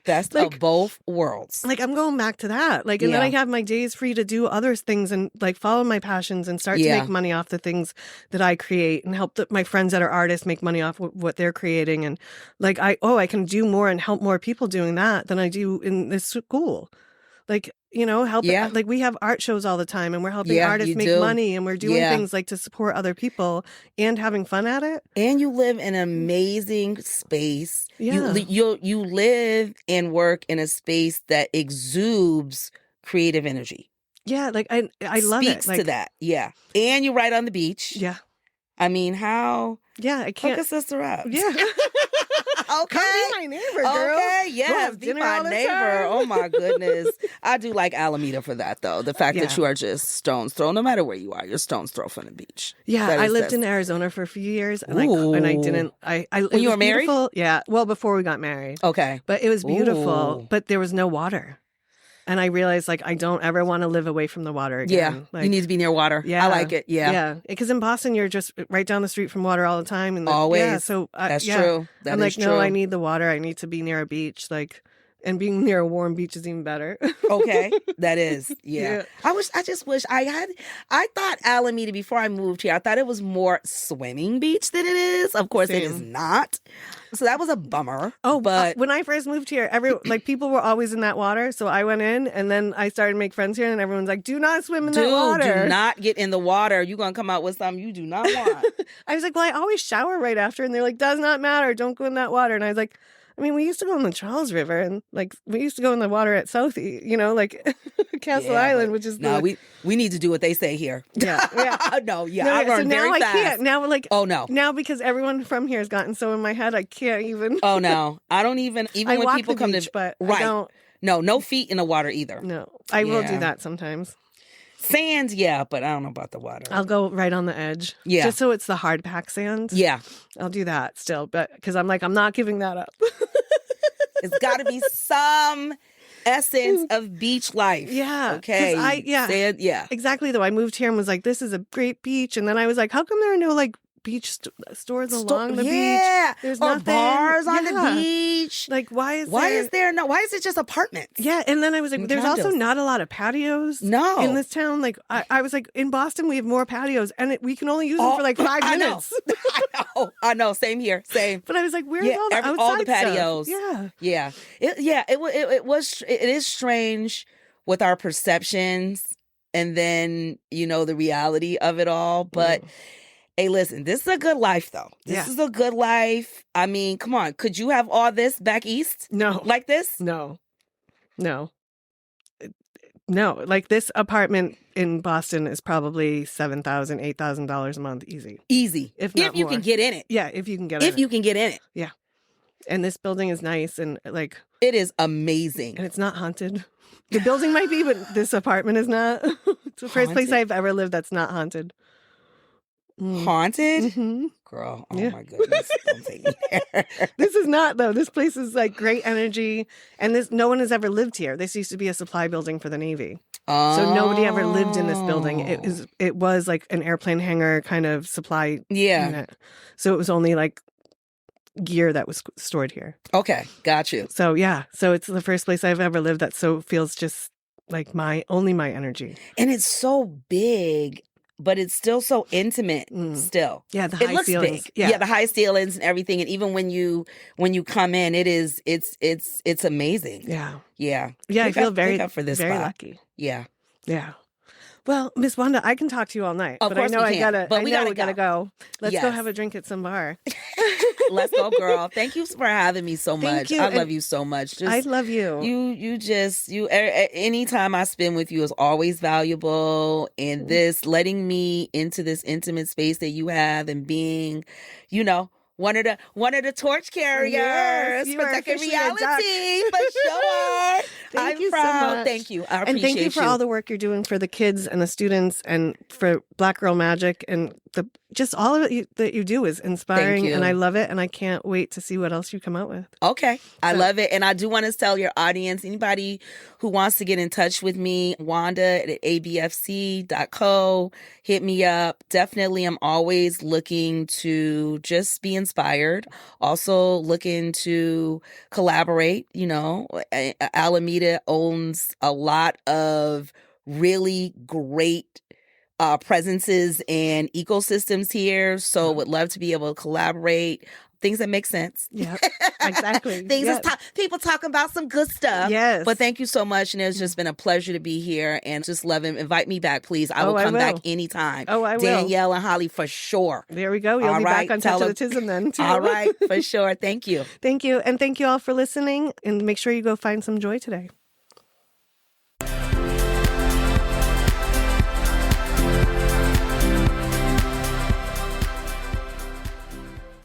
Best of both worlds. I'm going back to that. And then I have my days free to do other things and follow my passions and start to make money off the things that I create and help my friends that are artists make money off what they're creating. And I can do more and help more people doing that than I do in this school. Help. Yeah. We have art shows all the time and we're helping artists make money and we're doing things to support other people and having fun at it. And you live in an amazing space. Yeah. You live and work in a space that exudes creative energy. Yeah. I love it. Speaks to that. Yeah. And you write on the beach. Yeah. I mean, how? Yeah, I can't. Hook a sister up. Yeah. Okay. Come be my neighbor, girl. Okay, yes, be my neighbor. Oh my goodness. I do like Alameda for that though. The fact that you are just stone's throw, no matter where you are, you're stone's throw from the beach. Yeah, I lived in Arizona for a few years and I didn't when you were married? Yeah. Well, before we got married. Okay. But it was beautiful, but there was no water. And I realized I don't ever want to live away from the water again. Yeah, you need to be near water. Yeah, I like it. Yeah. Yeah. Because in Boston, you're just right down the street from water all the time. And always. Yeah, so that's true. I'm no, I need the water. I need to be near a beach. And being near a warm beach is even better. Okay, that is, yeah. I just wish I thought Alameda before I moved here, I thought it was more swimming beach than it is. Of course, it is not. So that was a bummer. Oh, but when I first moved here, people were always in that water. So I went in and then I started to make friends here and everyone's like, do not swim in that water. Do not get in the water. You're going to come out with something you do not want. I was like, well, I always shower right after. And they're like, does not matter. Don't go in that water. And I was like, we used to go in the Charles River and we used to go in the water at Southie, Castle Island, which is we need to do what they say here. Yeah. No, I learned now very I fast. can't. Now oh no. Now because everyone from here has gotten so in my head, I can't even. Oh no, I don't even I when walk people the come beach, to but right. I don't. No feet in the water either. No, I will do that sometimes. Sands, but I don't know about the water. I'll go right on the edge. Yeah. Just so it's the hard pack sand. Yeah. I'll do that still, but because I'm not giving that up. It's got to be some essence of beach life. Yeah. Okay. Sand, exactly. Though I moved here and was like, this is a great beach. And then I was like, how come there are no beach stores along the beach? Yeah. There's or nothing. bars on the beach. Why is it just apartments? Yeah. And then I was like, there's also not a lot of patios in this town. I was like, in Boston, we have more patios and we can only use them for 5 minutes. I know. Same here. Same. But I was like, where's all the outside all the patios? Stuff? Yeah. It is strange with our perceptions and then, the reality of it all. But hey, listen, this is a good life, though. This is a good life. I mean, come on. Could you have all this back east? No. Like this? No. Like this apartment in Boston is probably $7,000, $8,000 a month, easy. If you more. can get in it. Yeah, if you can get in it. If you can get in it. Yeah. And this building is nice and like it is amazing. And it's not haunted. The building might be, but this apartment is not. It's the first place I've ever lived that's not haunted. Haunted? Mm-hmm. Girl, oh my goodness. Don't take me there. This is not, though. This place is like great energy. And no one has ever lived here. This used to be a supply building for the Navy. Oh. So nobody ever lived in this building. It was like an airplane hangar kind of supply unit. So it was only like gear that was stored here. Okay, got you. So yeah, so it's the first place I've ever lived that feels just like only my energy. And it's so big, but it's still so intimate still. Yeah, the high ceilings. Big. Yeah, the high ceilings and everything. And even when you come in, it's amazing. Yeah. Yeah. Yeah, I feel very very spot. Lucky. Yeah. Yeah. Well, Miss Wanda, I can talk to you all night. Of course I know we can. we gotta go. Let's go have a drink at some bar. Let's go, girl. Thank you for having me so much. Thank you. I love you so much. I love you. Any time I spend with you is always valuable. And letting me into this intimate space that you have and being, one of the torch carriers for Deca Reality, for sure. Thank you proud. so much. Thank you. I appreciate and thank you for all the work you're doing for the kids and the students and for Black Girl Magic and just all of it that you do is inspiring and I love it and I can't wait to see what else you come out with. Okay. I love it. And I do want to tell your audience, anybody who wants to get in touch with me, Wanda at abfc.co, hit me up. Definitely, I'm always looking to just be inspired. Also looking to collaborate. Alameda owns a lot of really great presences and ecosystems here. So would love to be able to collaborate. Things that make sense. Yeah, exactly. People talking about some good stuff. Yes. But thank you so much. And it's just been a pleasure to be here and just love him. Invite me back, please. I will come back anytime. Oh, I will. Danielle and Holly, for sure. There we go. You'll be back on Touch of the Tism then, too. All right, for sure. Thank you. Thank you. And thank you all for listening. And make sure you go find some joy today.